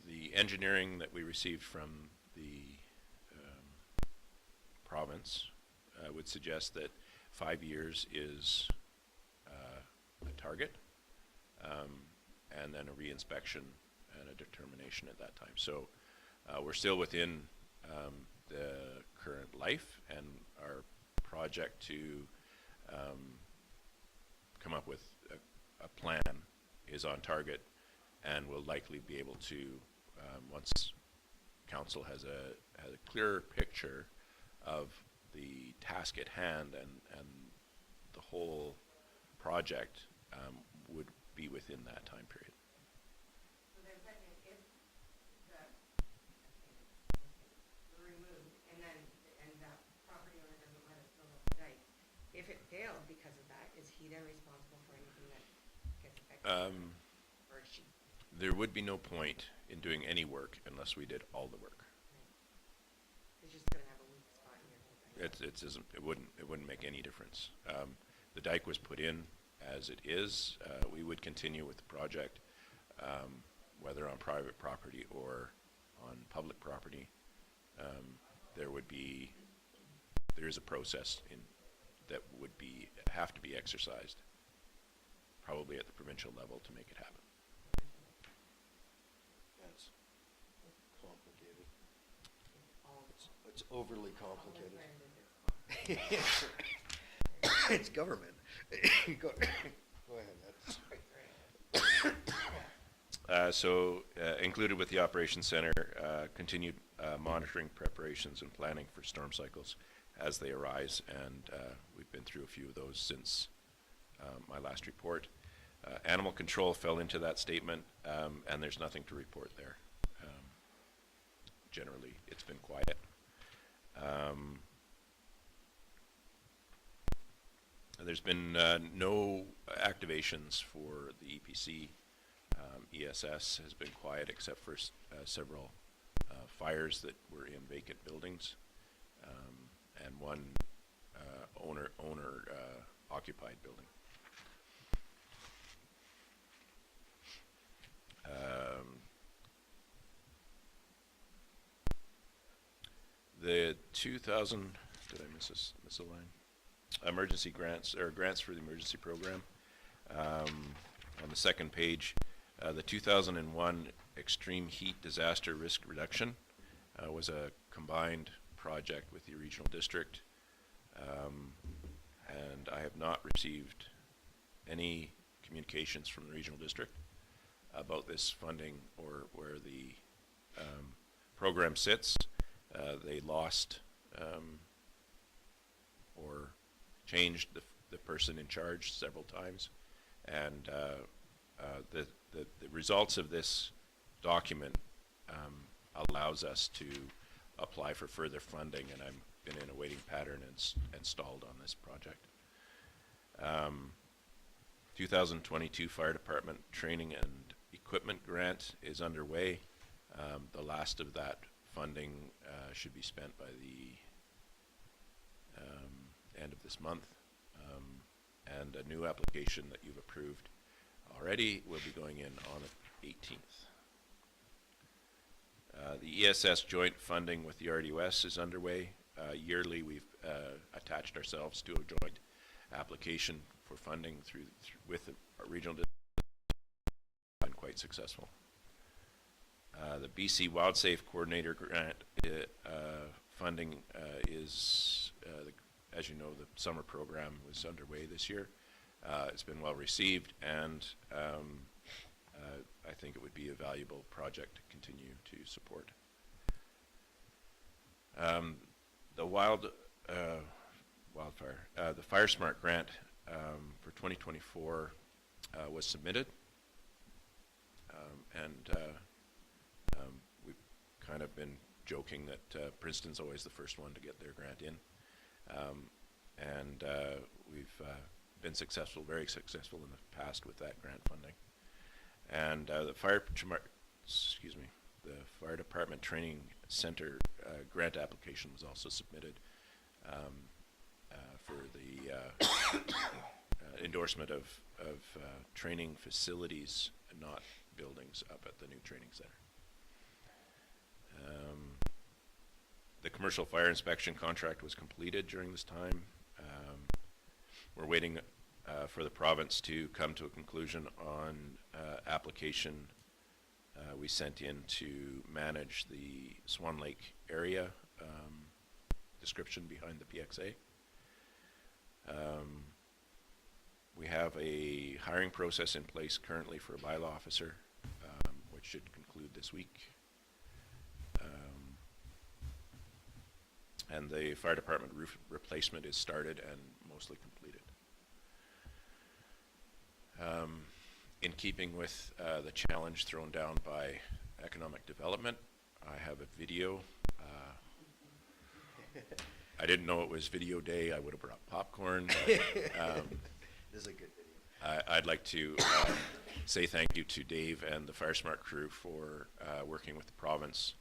The engineering that we received from the province would suggest that 5 years is a target, and then a reinspection and a determination at that time. So we're still within the current life, and our project to come up with a plan is on target, and we'll likely be able to, once council has a clearer picture of the task at hand and the whole project, would be within that time period. So then, if the removed, and that property owner doesn't let us build up the dike, if it failed because of that, is he then responsible for anything that gets affected? Or is she? There would be no point in doing any work unless we did all the work. It's just gonna have a weak spot in your whole dike. It wouldn't make any difference. The dike was put in as it is. We would continue with the project, whether on private property or on public property. There is a process that would have to be exercised, probably at the provincial level, to make it happen. That's complicated. It's overly complicated. It's government. Go ahead. Included with the Operations Center, continued monitoring, preparations, and planning for storm cycles as they arise, and we've been through a few of those since my last report. Animal control fell into that statement, and there's nothing to report there. Generally, it's been quiet. There's been no activations for the EPC. ESS has been quiet except for several fires that were in vacant buildings. and one owner occupied building. The 2000, did I miss a line? Emergency grants, or grants for the emergency program. On the second page, the 2001 Extreme Heat Disaster Risk Reduction was a combined project with the regional district, and I have not received any communications from the regional district about this funding or where the program sits. They lost or changed the person in charge several times, and the results of this document allows us to apply for further funding, and I've been in a waiting pattern and stalled on this project. 2022 Fire Department Training and Equipment Grant is underway. The last of that funding should be spent by the end of this month, and a new application that you've approved already will be going in on the 18th. The ESS joint funding with the RDOS is underway. Yearly, we've attached ourselves to a joint application for funding with the regional district. Been quite successful. The BC WildSafe Coordinator Grant funding is, as you know, the summer program was underway this year. It's been well received, and I think it would be a valuable project to continue to support. The the Fire Smart grant for 2024 was submitted, and we've kind of been joking that Princeton's always the first one to get their grant in, and we've been successful, very successful in the past with that grant funding. And the Fire Department Training Center grant application was also submitted for the endorsement of training facilities, not buildings, up at the new training center. The commercial fire inspection contract was completed during this time. We're waiting for the province to come to a conclusion on application we sent in to manage the Swan Lake area description behind the PXA. We have a hiring process in place currently for a bylaw officer, which should conclude this week. And the fire department roof replacement is started and mostly completed. In keeping with the challenge thrown down by economic development, I have a video. I didn't know it was video day. I would have brought popcorn. But, this is a good video. I'd like to say thank you to Dave and the Fire Smart crew for working with the province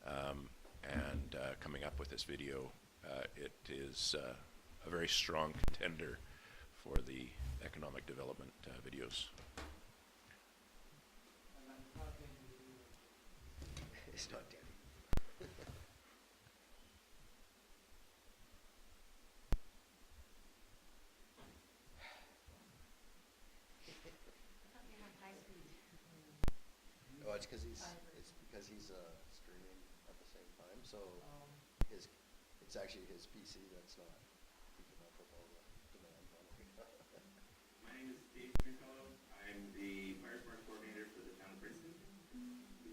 and coming up with this video. It is a very strong contender for the economic development videos. It's not dead. Oh, it's because he's streaming at the same time. So it's actually his PC that's not keeping up with all the demands on it. My name is Dave Nicolo. I'm the Fire Smart Coordinator for the Town of Princeton.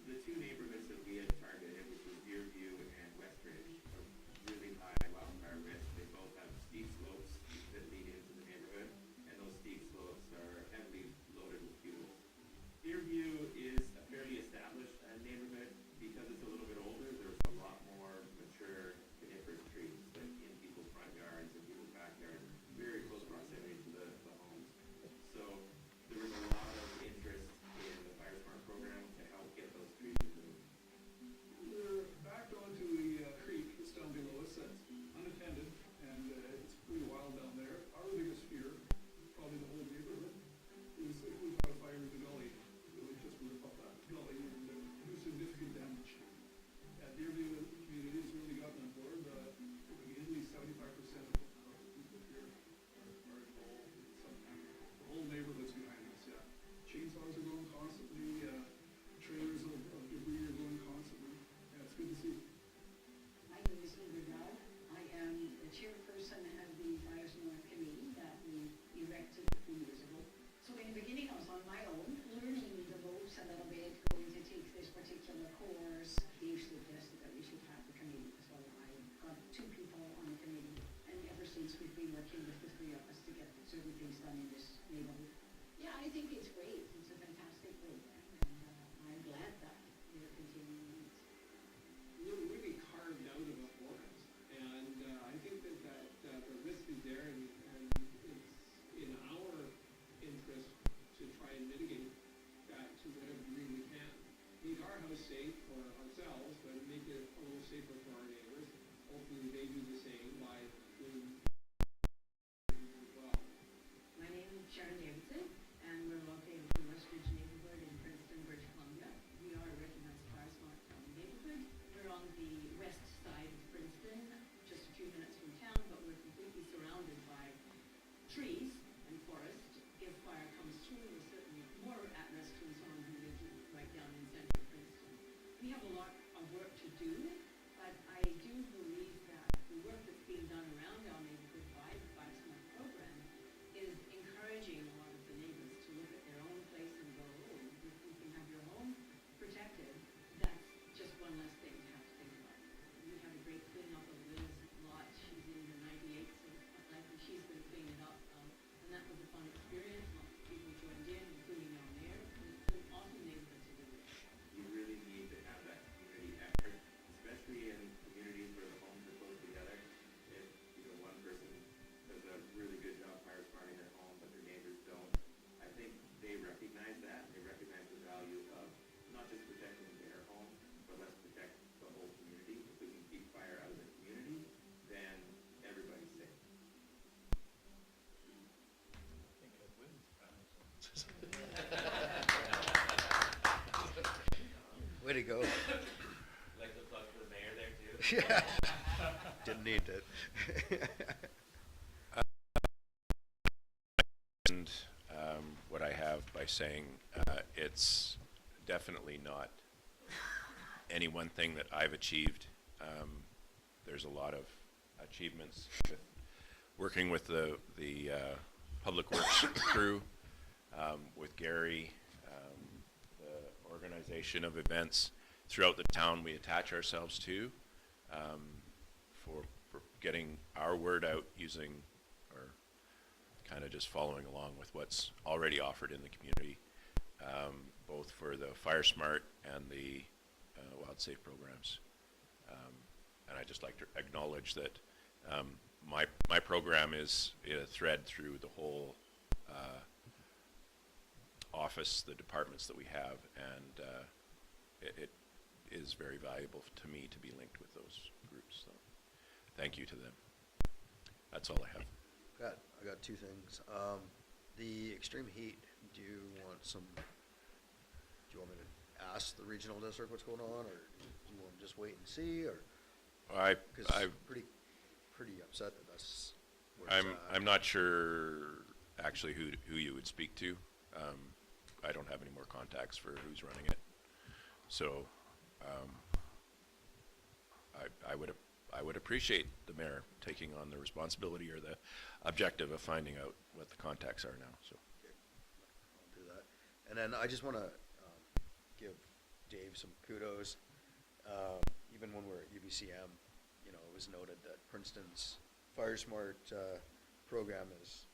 The two neighborhoods that we had targeted, which was Deerview and Westridge, are really high wildfire risk. They both have steep slopes that lead into the neighborhood, and those steep slopes are heavily loaded with fuel. Deerview is a fairly established neighborhood. Because it's a little bit older, there's a lot more mature coniferous trees in people's front yards and people's backyards, very close proximity to the homes. So there was a lot of interest in the Fire Smart program to help get those trees removed. Didn't need it. And what I have by saying it's definitely not any one thing that I've achieved. There's a lot of achievements with working with the public works crew, with Gary, the organization of events throughout the town we attach ourselves to, for getting our word out using, or kind of just following along with what's already offered in the community, both for the Fire Smart and the Wild Safe programs. And I'd just like to acknowledge that my program is a thread through the whole office, the departments that we have, and it is very valuable to me to be linked with those groups. So thank you to them. That's all I have. I got two things. The extreme heat, do you want me to ask the regional district what's going on, or do you want to just wait and see, or? Because I'm pretty upset that that's where it's at. I'm not sure actually who you would speak to. I don't have any more contacts for who's running it. So I would appreciate the mayor taking on the responsibility or the objective of finding out what the contacts are now. So Okay. I'll do that. And then I just want to give Dave some kudos. Even when we're at UBCM, you know, it was noted that Princeton's Fire Smart program is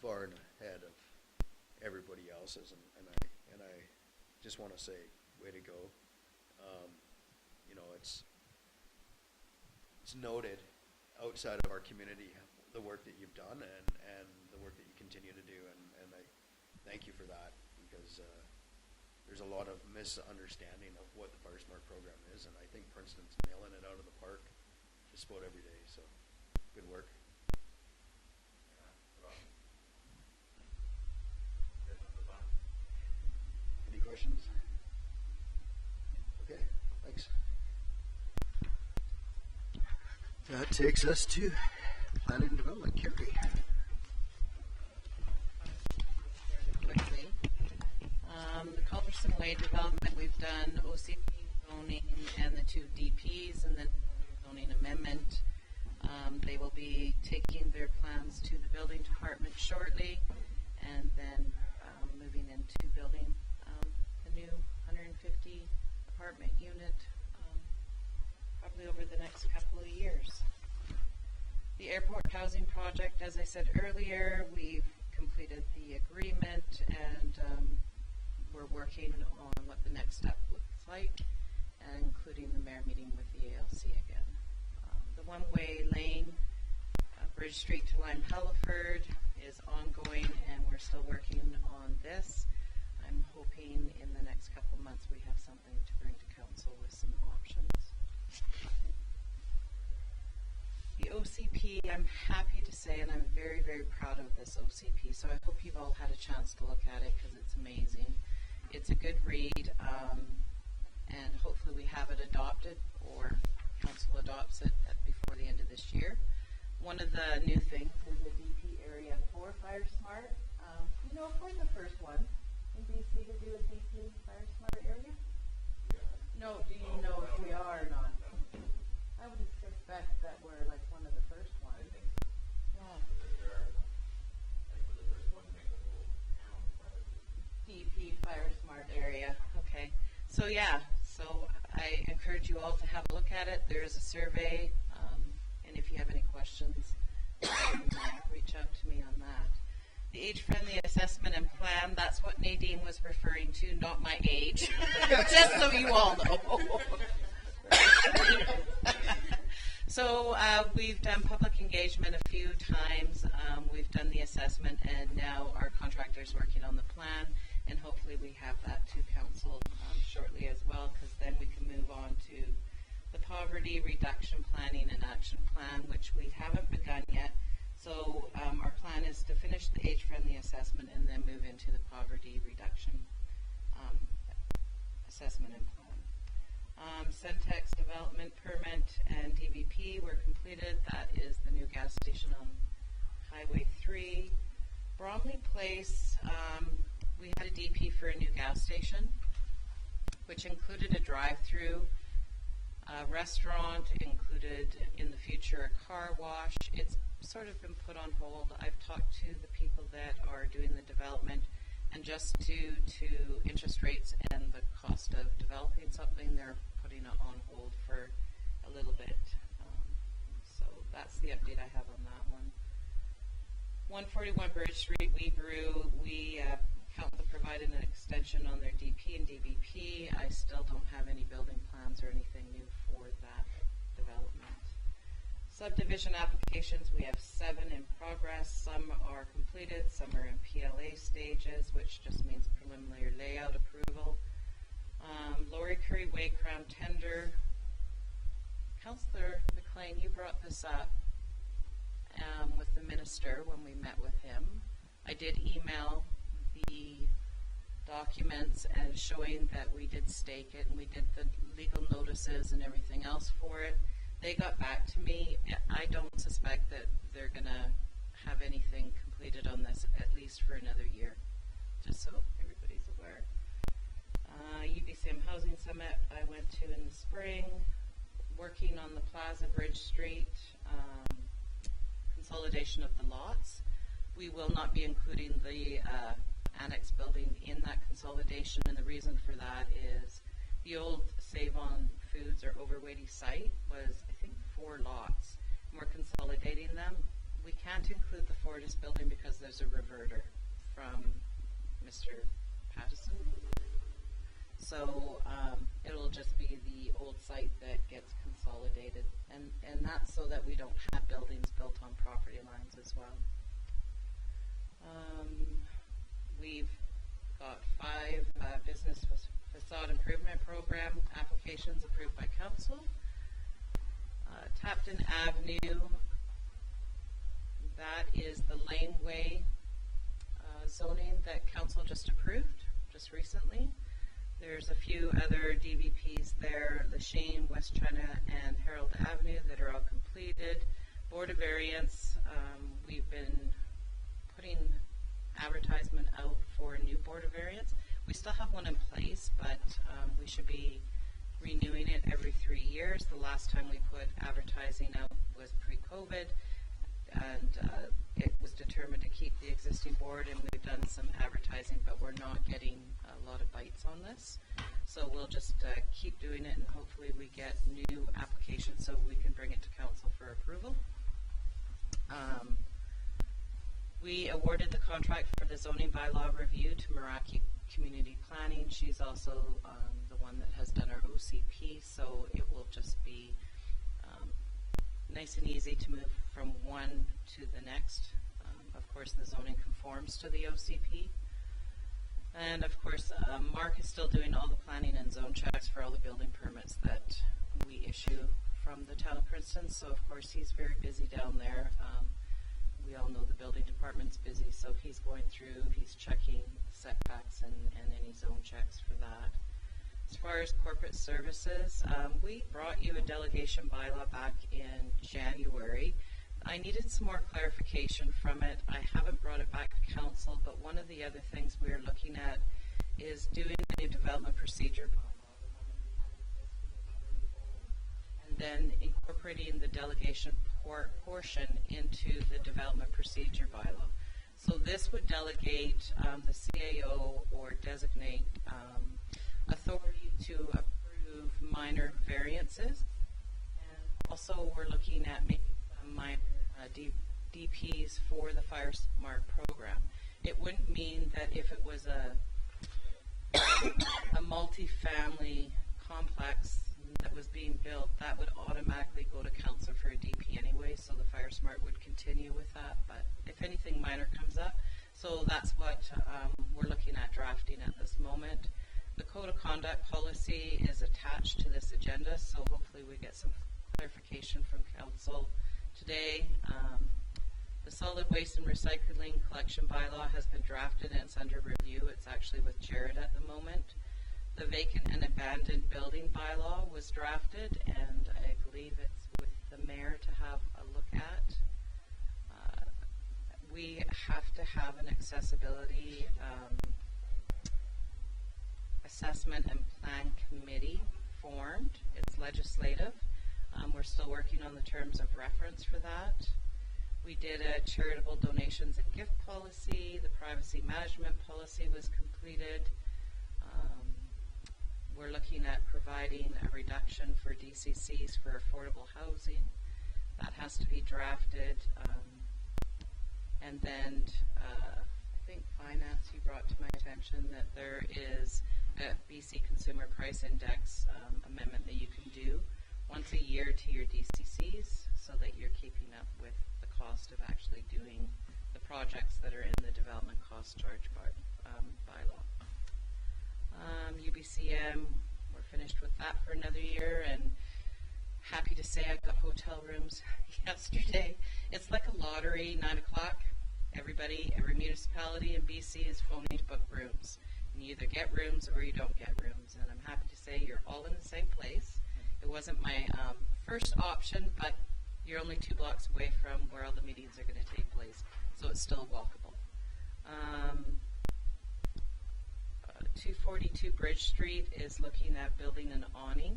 far and ahead of everybody else's, and I just want to say, way to go. You know, it's noted outside of our community the work that you've done and the work that you continue to do, and I thank you for that, because there's a lot of misunderstanding of what the Fire Smart program is, and I think Princeton's nailing it out of the park just about every day, so good work. Any questions? Okay, thanks. That takes us to planning and development. Carrie. Quickly. The Culberson Way development, we've done OCP zoning and the 2 DPs, and then zoning amendment. They will be taking their plans to the building department shortly, and then moving into building the new 150 apartment unit probably over the next couple of years. The airport housing project, as I said earlier, we've completed the agreement, and we're working on what the next step looks like, including the mayor meeting with the ALC again. The one-way lane, Bridge Street to Lime Halliford, is ongoing, and we're still working on this. I'm hoping in the next couple of months we have something to bring to council with some options. The OCP, I'm happy to say, and I'm very, very proud of this OCP, so I hope you've all had a chance to look at it, because it's amazing. It's a good read, and hopefully we have it adopted, or council adopts it before the end of this year. One of the new things is the DP area for Fire Smart. You know, if we're the first one in BC to do a DP Fire Smart area? No, do you know if we are or not? I would expect that we're like one of the first ones. Yeah. DP Fire Smart area. Okay. So yeah, so I encourage you all to have a look at it. There is a survey, and if you have any questions, reach out to me on that. The age-friendly assessment and plan, that's what Nadine was referring to, not my age, just so you all know. So we've done public engagement a few times. We've done the assessment, and now our contractor is working on the plan, and hopefully we have that to council shortly as well, because then we can move on to the poverty reduction planning and action plan, which we haven't begun yet. So our plan is to finish the age-friendly assessment and then move into the poverty reduction assessment and plan. Centex development permit and DVP were completed. That is the new gas station on Highway 3. Bromley Place, we had a DP for a new gas station, which included a drive-through, restaurant, included in the future a car wash. It's sort of been put on hold. I've talked to the people that are doing the development, and just due to interest rates and the cost of developing something, they're putting it on hold for a little bit. So that's the update I have on that one. 141 Bridge Street, we council provided an extension on their DP and DVP. I still don't have any building plans or anything new for that development. Subdivision applications, we have 7 in progress. Some are completed, some are in PLA stages, which just means preliminary layout approval. Laurie Curry Way Crown tender. Councillor McLean, you brought this up with the minister when we met with him. I did email the documents and showing that we did stake it and we did the legal notices and everything else for it. They got back to me. I don't suspect that they're going to have anything completed on this at least for another year, just so everybody's aware. UBCM Housing Summit I went to in the spring, working on the Plaza Bridge Street consolidation of the lots. We will not be including the annex building in that consolidation, and the reason for that is the old Save-On Foods or Overweighty site was, I think, 4 lots, and we're consolidating them. We can't include the Fortis building because there's a reverter from Mr. Pattison. So it'll just be the old site that gets consolidated, and that's so that we don't have buildings built on property lines as well. We've got 5 business facade improvement program applications approved by council. Tapton Avenue, that is the laneway zoning that council just approved just recently. There's a few other DVPs there, Lachine, West China, and Herald Avenue that are all completed. Board of Variance, we've been putting advertisement out for a new Board of Variance. We still have one in place, but we should be renewing it every 3 years. The last time we put advertising out was pre-COVID, and it was determined to keep the existing board, and we've done some advertising, but we're not getting a lot of bites on this. So we'll just keep doing it, and hopefully we get new applications so we can bring it to council for approval. We awarded the contract for the zoning bylaw review to Meraki Community Planning. She's also the one that has done our OCP, so it will just be nice and easy to move from one to the next. Of course, the zoning conforms to the OCP. And of course, Mark is still doing all the planning and zone checks for all the building permits that we issue from the town of Princeton. So of course, he's very busy down there. We all know the building department's busy, so he's going through, he's checking setbacks and any zone checks for that. As far as corporate services, we brought you a delegation bylaw back in January. I needed some more clarification from it. I haven't brought it back to council, but one of the other things we're looking at is doing a new development procedure and then incorporating the delegation portion into the development procedure bylaw. So this would delegate the CAO or designate authority to approve minor variances. And also we're looking at making some minor DPs for the Fire Smart program. It wouldn't mean that if it was a multi-family complex that was being built, that would automatically go to council for a DP anyway, so the Fire Smart would continue with that. But if anything minor comes up, so that's what we're looking at drafting at this moment. The Code of Conduct policy is attached to this agenda, so hopefully we get some clarification from council today. The Solid Waste and Recycling Collection Bylaw has been drafted and it's under review. It's actually with Jared at the moment. The vacant and abandoned building bylaw was drafted, and I believe it's with the mayor to have a look at. We have to have an accessibility assessment and plan committee formed. It's legislative. We're still working on the terms of reference for that. We did a charitable donations and gift policy. The privacy management policy was completed. We're looking at providing a reduction for DCCs for affordable housing. That has to be drafted. And then I think finance, you brought to my attention that there is a BC Consumer Price Index amendment that you can do once a year to your DCCs so that you're keeping up with the cost of actually doing the projects that are in the development cost charge bylaw. UBCM, we're finished with that for another year, and happy to say I got hotel rooms yesterday. It's like a lottery, 9 o'clock. Every municipality in BC is phoning to book rooms. And you either get rooms or you don't get rooms. And I'm happy to say you're all in the same place. It wasn't my first option, but you're only 2 blocks away from where all the meetings are going to take place. So it's still walkable. 242 Bridge Street is looking at building an awning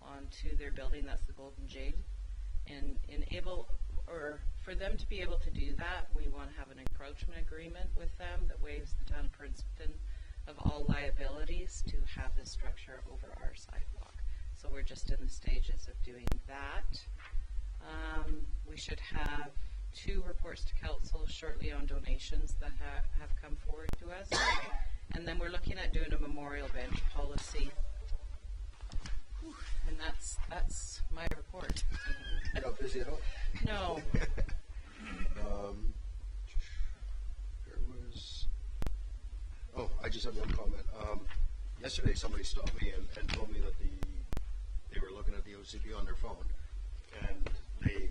onto their building. That's the Golden Jade. And for them to be able to do that, we want to have an encroachment agreement with them that waives the town of Princeton of all liabilities to have this structure over our sidewalk. So we're just in the stages of doing that. We should have 2 reports to council shortly on donations that have come forward to us. And then we're looking at doing a memorial bench policy. Whew, and that's my report. You're not busy at all? No. I just have one comment. Yesterday somebody stopped me and told me that they were looking at the OCP on their phone, and they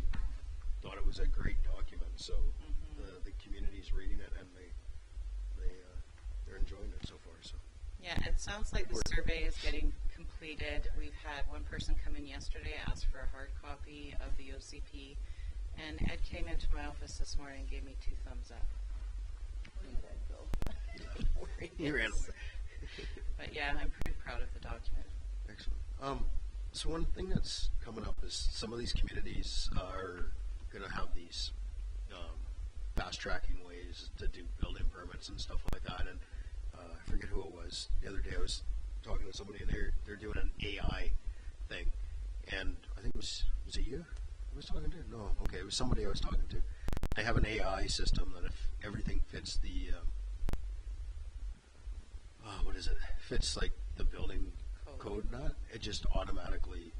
thought it was a great document. So the community's reading it, and they're enjoying it so far. So yeah, it sounds like the survey is getting completed. We've had one person come in yesterday, ask for a hard copy of the OCP, and Ed came into my office this morning and gave me 2 thumbs up. Where did Ed go? He ran away. But yeah, I'm pretty proud of the document. Excellent. So one thing that's coming up is some of these communities are going to have these fast tracking ways to do building permits and stuff like that. And I forget who it was. The other day I was talking to somebody, and they're doing an AI thing. And I think it was it you I was talking to? No, okay, it was somebody I was talking to. They have an AI system that if everything fits the fits like the building code nut, it just automatically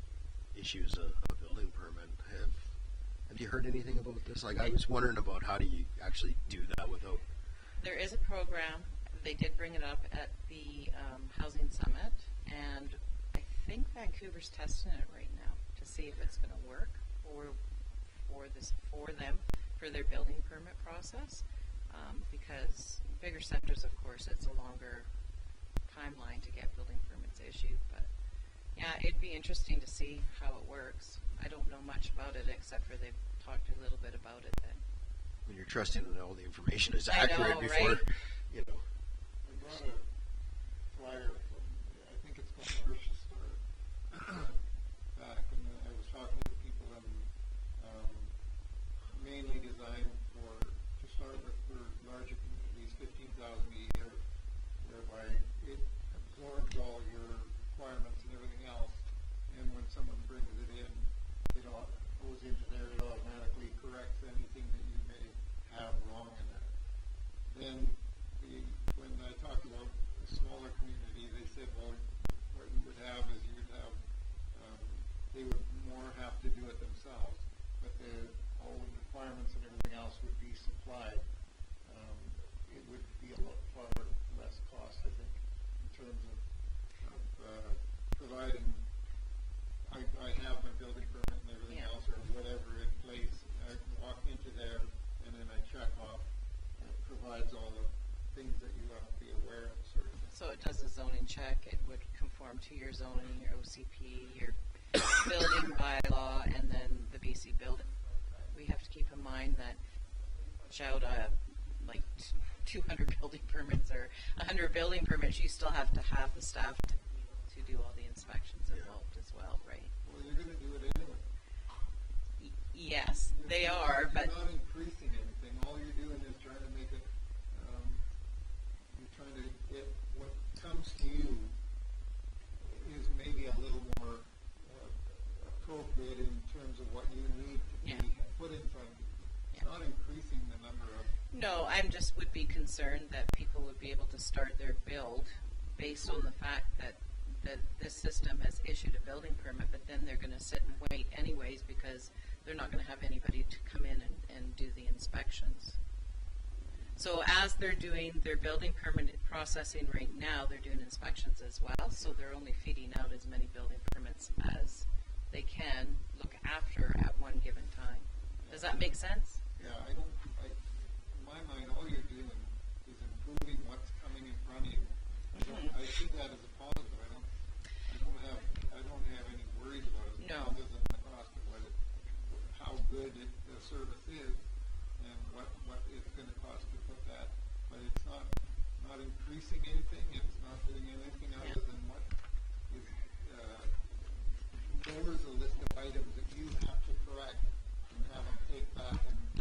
issues a building permit. Have you heard anything about this? Like, I was wondering about how do you actually do that without... There is a program. They did bring it up at the Housing Summit, and I think Vancouver's testing it right now to see if it's going to work for them for their building permit process. Because bigger centers, of course, it's a longer timeline to get building permits issued. But yeah, it'd be interesting to see how it works. I don't know much about it except for they've talked a little bit about it then. When you're trusting that all the information is accurate before, right? you know. I brought a flyer from, I think it's called Purchase Store, back, and I was talking to people, and mainly designed to start with for larger communities, 15,000 a year, whereby it absorbs all your requirements and everything else, and when someone brings it in, it all goes into there, it automatically corrects anything that you may have wrong in it. Then when I talked about a smaller community, they said, well, what you would have is they would more have to do it themselves, but all the requirements and everything else would be supplied. It would be a lot far less cost, I think, in terms of providing. I have my building permit and everything else, or whatever in place. I walk into there, and then I check off. And it provides all the things that you have to be aware of. So it does a zoning check. It would keep in mind that shout like 200 building permits or 100 building permits, you still have to have the staff to do all the inspections involved as well, right? Well, you're gonna do it anyway. Yes, they are, but You're not increasing anything, all you're doing is trying to make it, you're trying to get what comes to you is maybe a little more appropriate in terms of what you need to be put in front of you. It's not increasing the number of. no, I'm just would be concerned that people would be able to start their build based on the fact that this system has issued a building permit, but then they're going to sit and wait anyways because they're not going to have anybody to come in and do the inspections. So as they're doing their building permit processing right now, they're doing inspections as well, so they're only feeding out as many building permits as they can look after at one given time. Does that make sense? Yeah, in my mind, all you're doing is improving what's coming in front of you. I see that as a positive. I don't have any worries about it. No. Other than the cost of how good the service is and what it's going to cost to put that. But it's not increasing anything. It's not doing anything other than what is lowers a list of items that you have to correct and have them take back and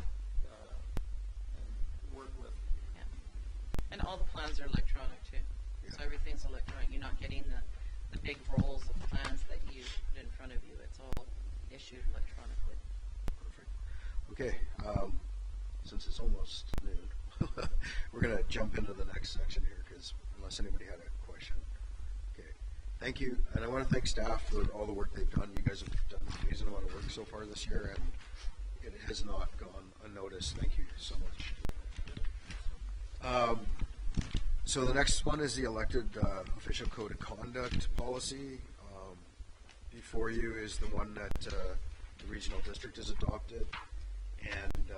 work with. Yeah. And all the plans are electronic too. So everything's electronic. You're not getting the big rolls of plans that you put in front of you. It's all issued electronically. Perfect. Okay, since it's almost noon, we're going to jump into the next section here because unless anybody had a question. Okay, thank you. And I want to thank staff for all the work they've done. You guys have done an amazing amount of work so far this year, and it has not gone unnoticed. Thank you so much. So the next one is the elected official code of conduct policy. Before you is the one that the regional district has adopted, and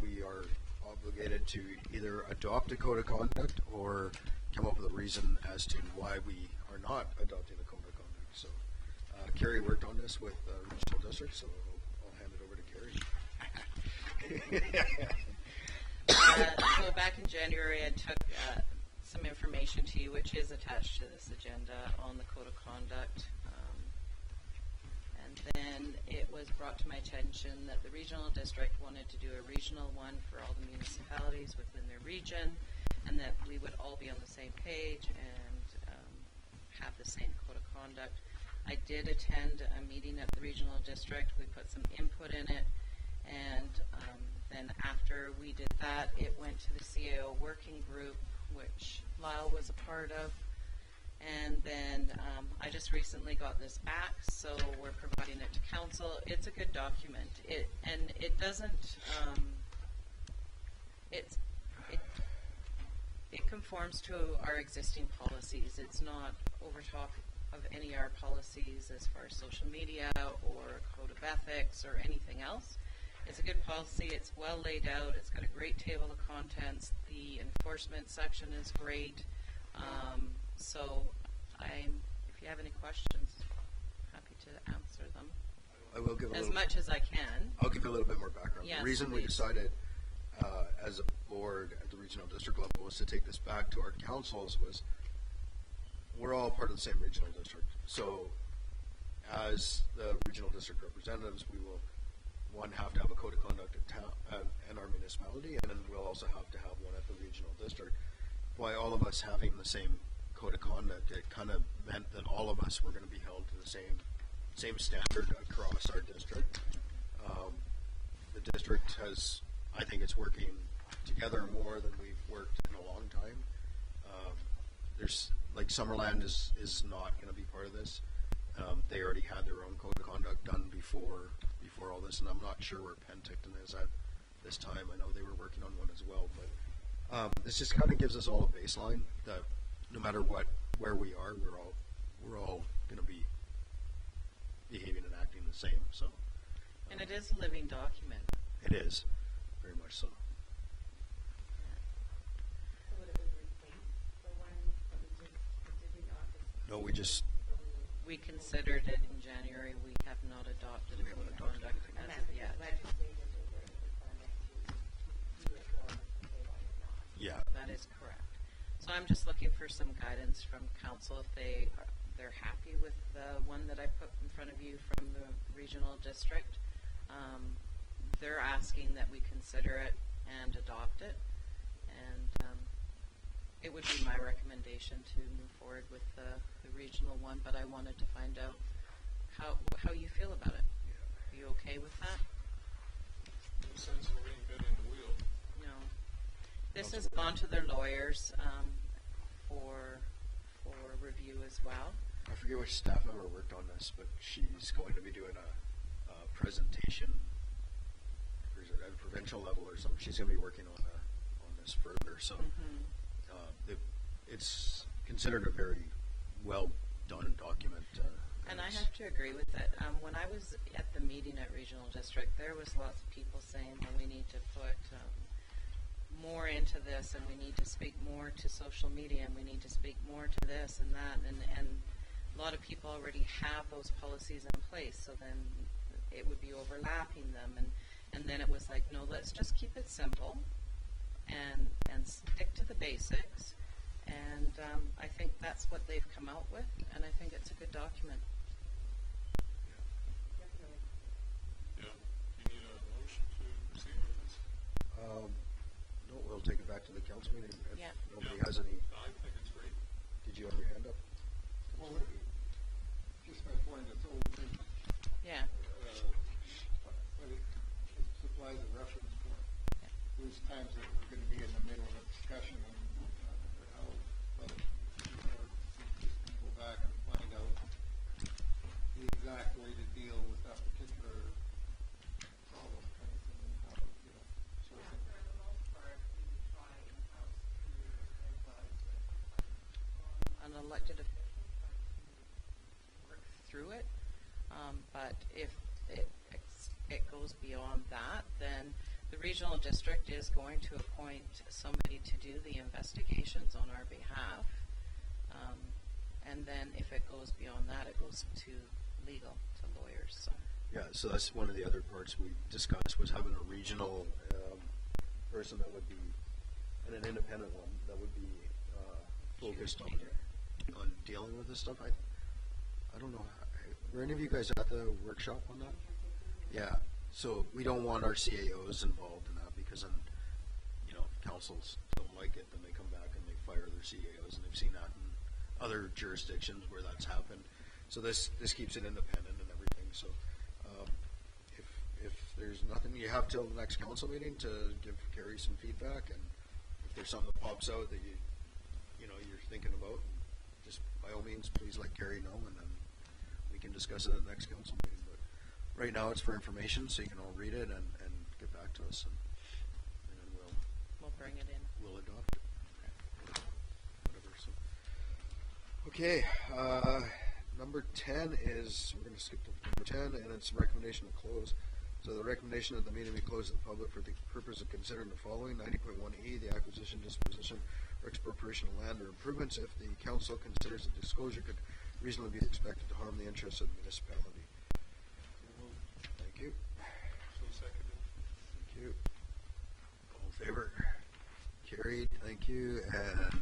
we are obligated to either adopt a code of conduct or come up with a reason as to why we are not adopting a code of conduct. So Carrie worked on this with the regional district, so I'll hand it over to Carrie. So back in January, I took some information to you, which is attached to this agenda on the code of conduct. And then it was brought to my attention that the regional district wanted to do a regional one for all the municipalities within their region, and that we would all be on the same page and have the same code of conduct. I did attend a meeting at the regional district. We put some input in it, and then after we did that, it went to the CAO working group, which Lyle was a part of. And then I just recently got this back, so we're providing it to council. It's a good document. It doesn't, it conforms to our existing policies. It's not over top of any of our policies as far as social media or code of ethics or anything else. It's a good policy. It's well laid out. It's got a great table of contents. The enforcement section is great. So if you have any questions, happy to answer them. I will give as much as I can. I'll give you a little bit more background. Yes, the reason please. we decided as a board at the regional district level was to take this back to our councils was we're all part of the same regional district. So as the regional district representatives, we will have to have a code of conduct in our municipality, and then we'll also have to have one at the regional district. By all of us having the same code of conduct, it kind of meant that all of us were going to be held to the same standard across our district. The district has, I think it's working together more than we've worked in a long time. There's, like, Summerland is not going to be part of this. They already had their own code of conduct done before all this, and I'm not sure where Penticton is at this time. I know they were working on one as well, but this just kind of gives us all a baseline that no matter where we are, we're all going to be behaving and acting the same. So, And it is a living document. It is, very much so. So would it replace the one that we did we not? No, we just We considered it in January. We have not adopted a code of conduct as of yet. Legislative over I'm just looking for some guidance from council if they're happy with the one that I put in front of you from the regional district. They're asking that we consider it and adopt it, and it would be my recommendation to move forward with the regional one, but I wanted to find out how you feel about it. Are you okay with that? No sense in reinventing the wheel. No. This has gone to their lawyers for review as well. I forget which staff member worked on this, but she's going to be doing a presentation, or is it at a provincial level or something? She's going to be working on this further. So it's considered a very well done document. And I have to agree with that. When I was at the meeting at Regional District, there was lots of people saying, well, we need to put more into this, and we need to speak more to social media, and we need to speak more to this and that, and a lot of people already have those policies in place, so then it would be overlapping them, and then it was like, no, let's just keep it simple and stick to the basics, and I think that's what they've come out with, and I think it's a good document. Yeah. You need a motion to proceed with this? No, we'll take it back to the council meeting if nobody has any. I think it's great. Did you have your hand up? Well, just my point, it's old news. Yeah. But it supplies a reference point. There's times that we're going to be in the middle of a discussion and how, well, go back and find out the exact way to deal with that particular problem kind of thing, and how, sort of thing. An elected official work through it, but if it goes beyond that, then the regional district is going to appoint somebody to do the investigations on our behalf, and then if it goes beyond that, it goes to legal, to lawyers. So. Yeah, so that's one of the other parts we discussed, was having a regional person that would be, and an independent one that would be focused on dealing with this stuff. I don't know. Were any of you guys at the workshop on that? Yeah. So we don't want our CAOs involved in that, because then, councils don't like it, then they come back and they fire their CAOs, and they've seen that in other jurisdictions where that's happened. So this keeps it independent and everything. So if there's nothing, you have till the next council meeting to give Carrie some feedback, and if there's something that pops out that you're thinking about, just by all means, please let Carrie know, and then we can discuss it at the next council meeting. But right now, it's for information, so you can all read it and get back to us, and then we'll bring it in. We'll adopt it. Whatever. So, okay. Number 10 is, we're going to skip to number 10, and it's recommendation to close. So the recommendation of the meeting be closed to the public for the purpose of considering the following: 90.1E, the acquisition, disposition, or expropriation of land or improvements, if the council considers the disclosure could reasonably be expected to harm the interests of the municipality. Thank you. So seconded. Thank you. All in favor? Carried. Thank you. And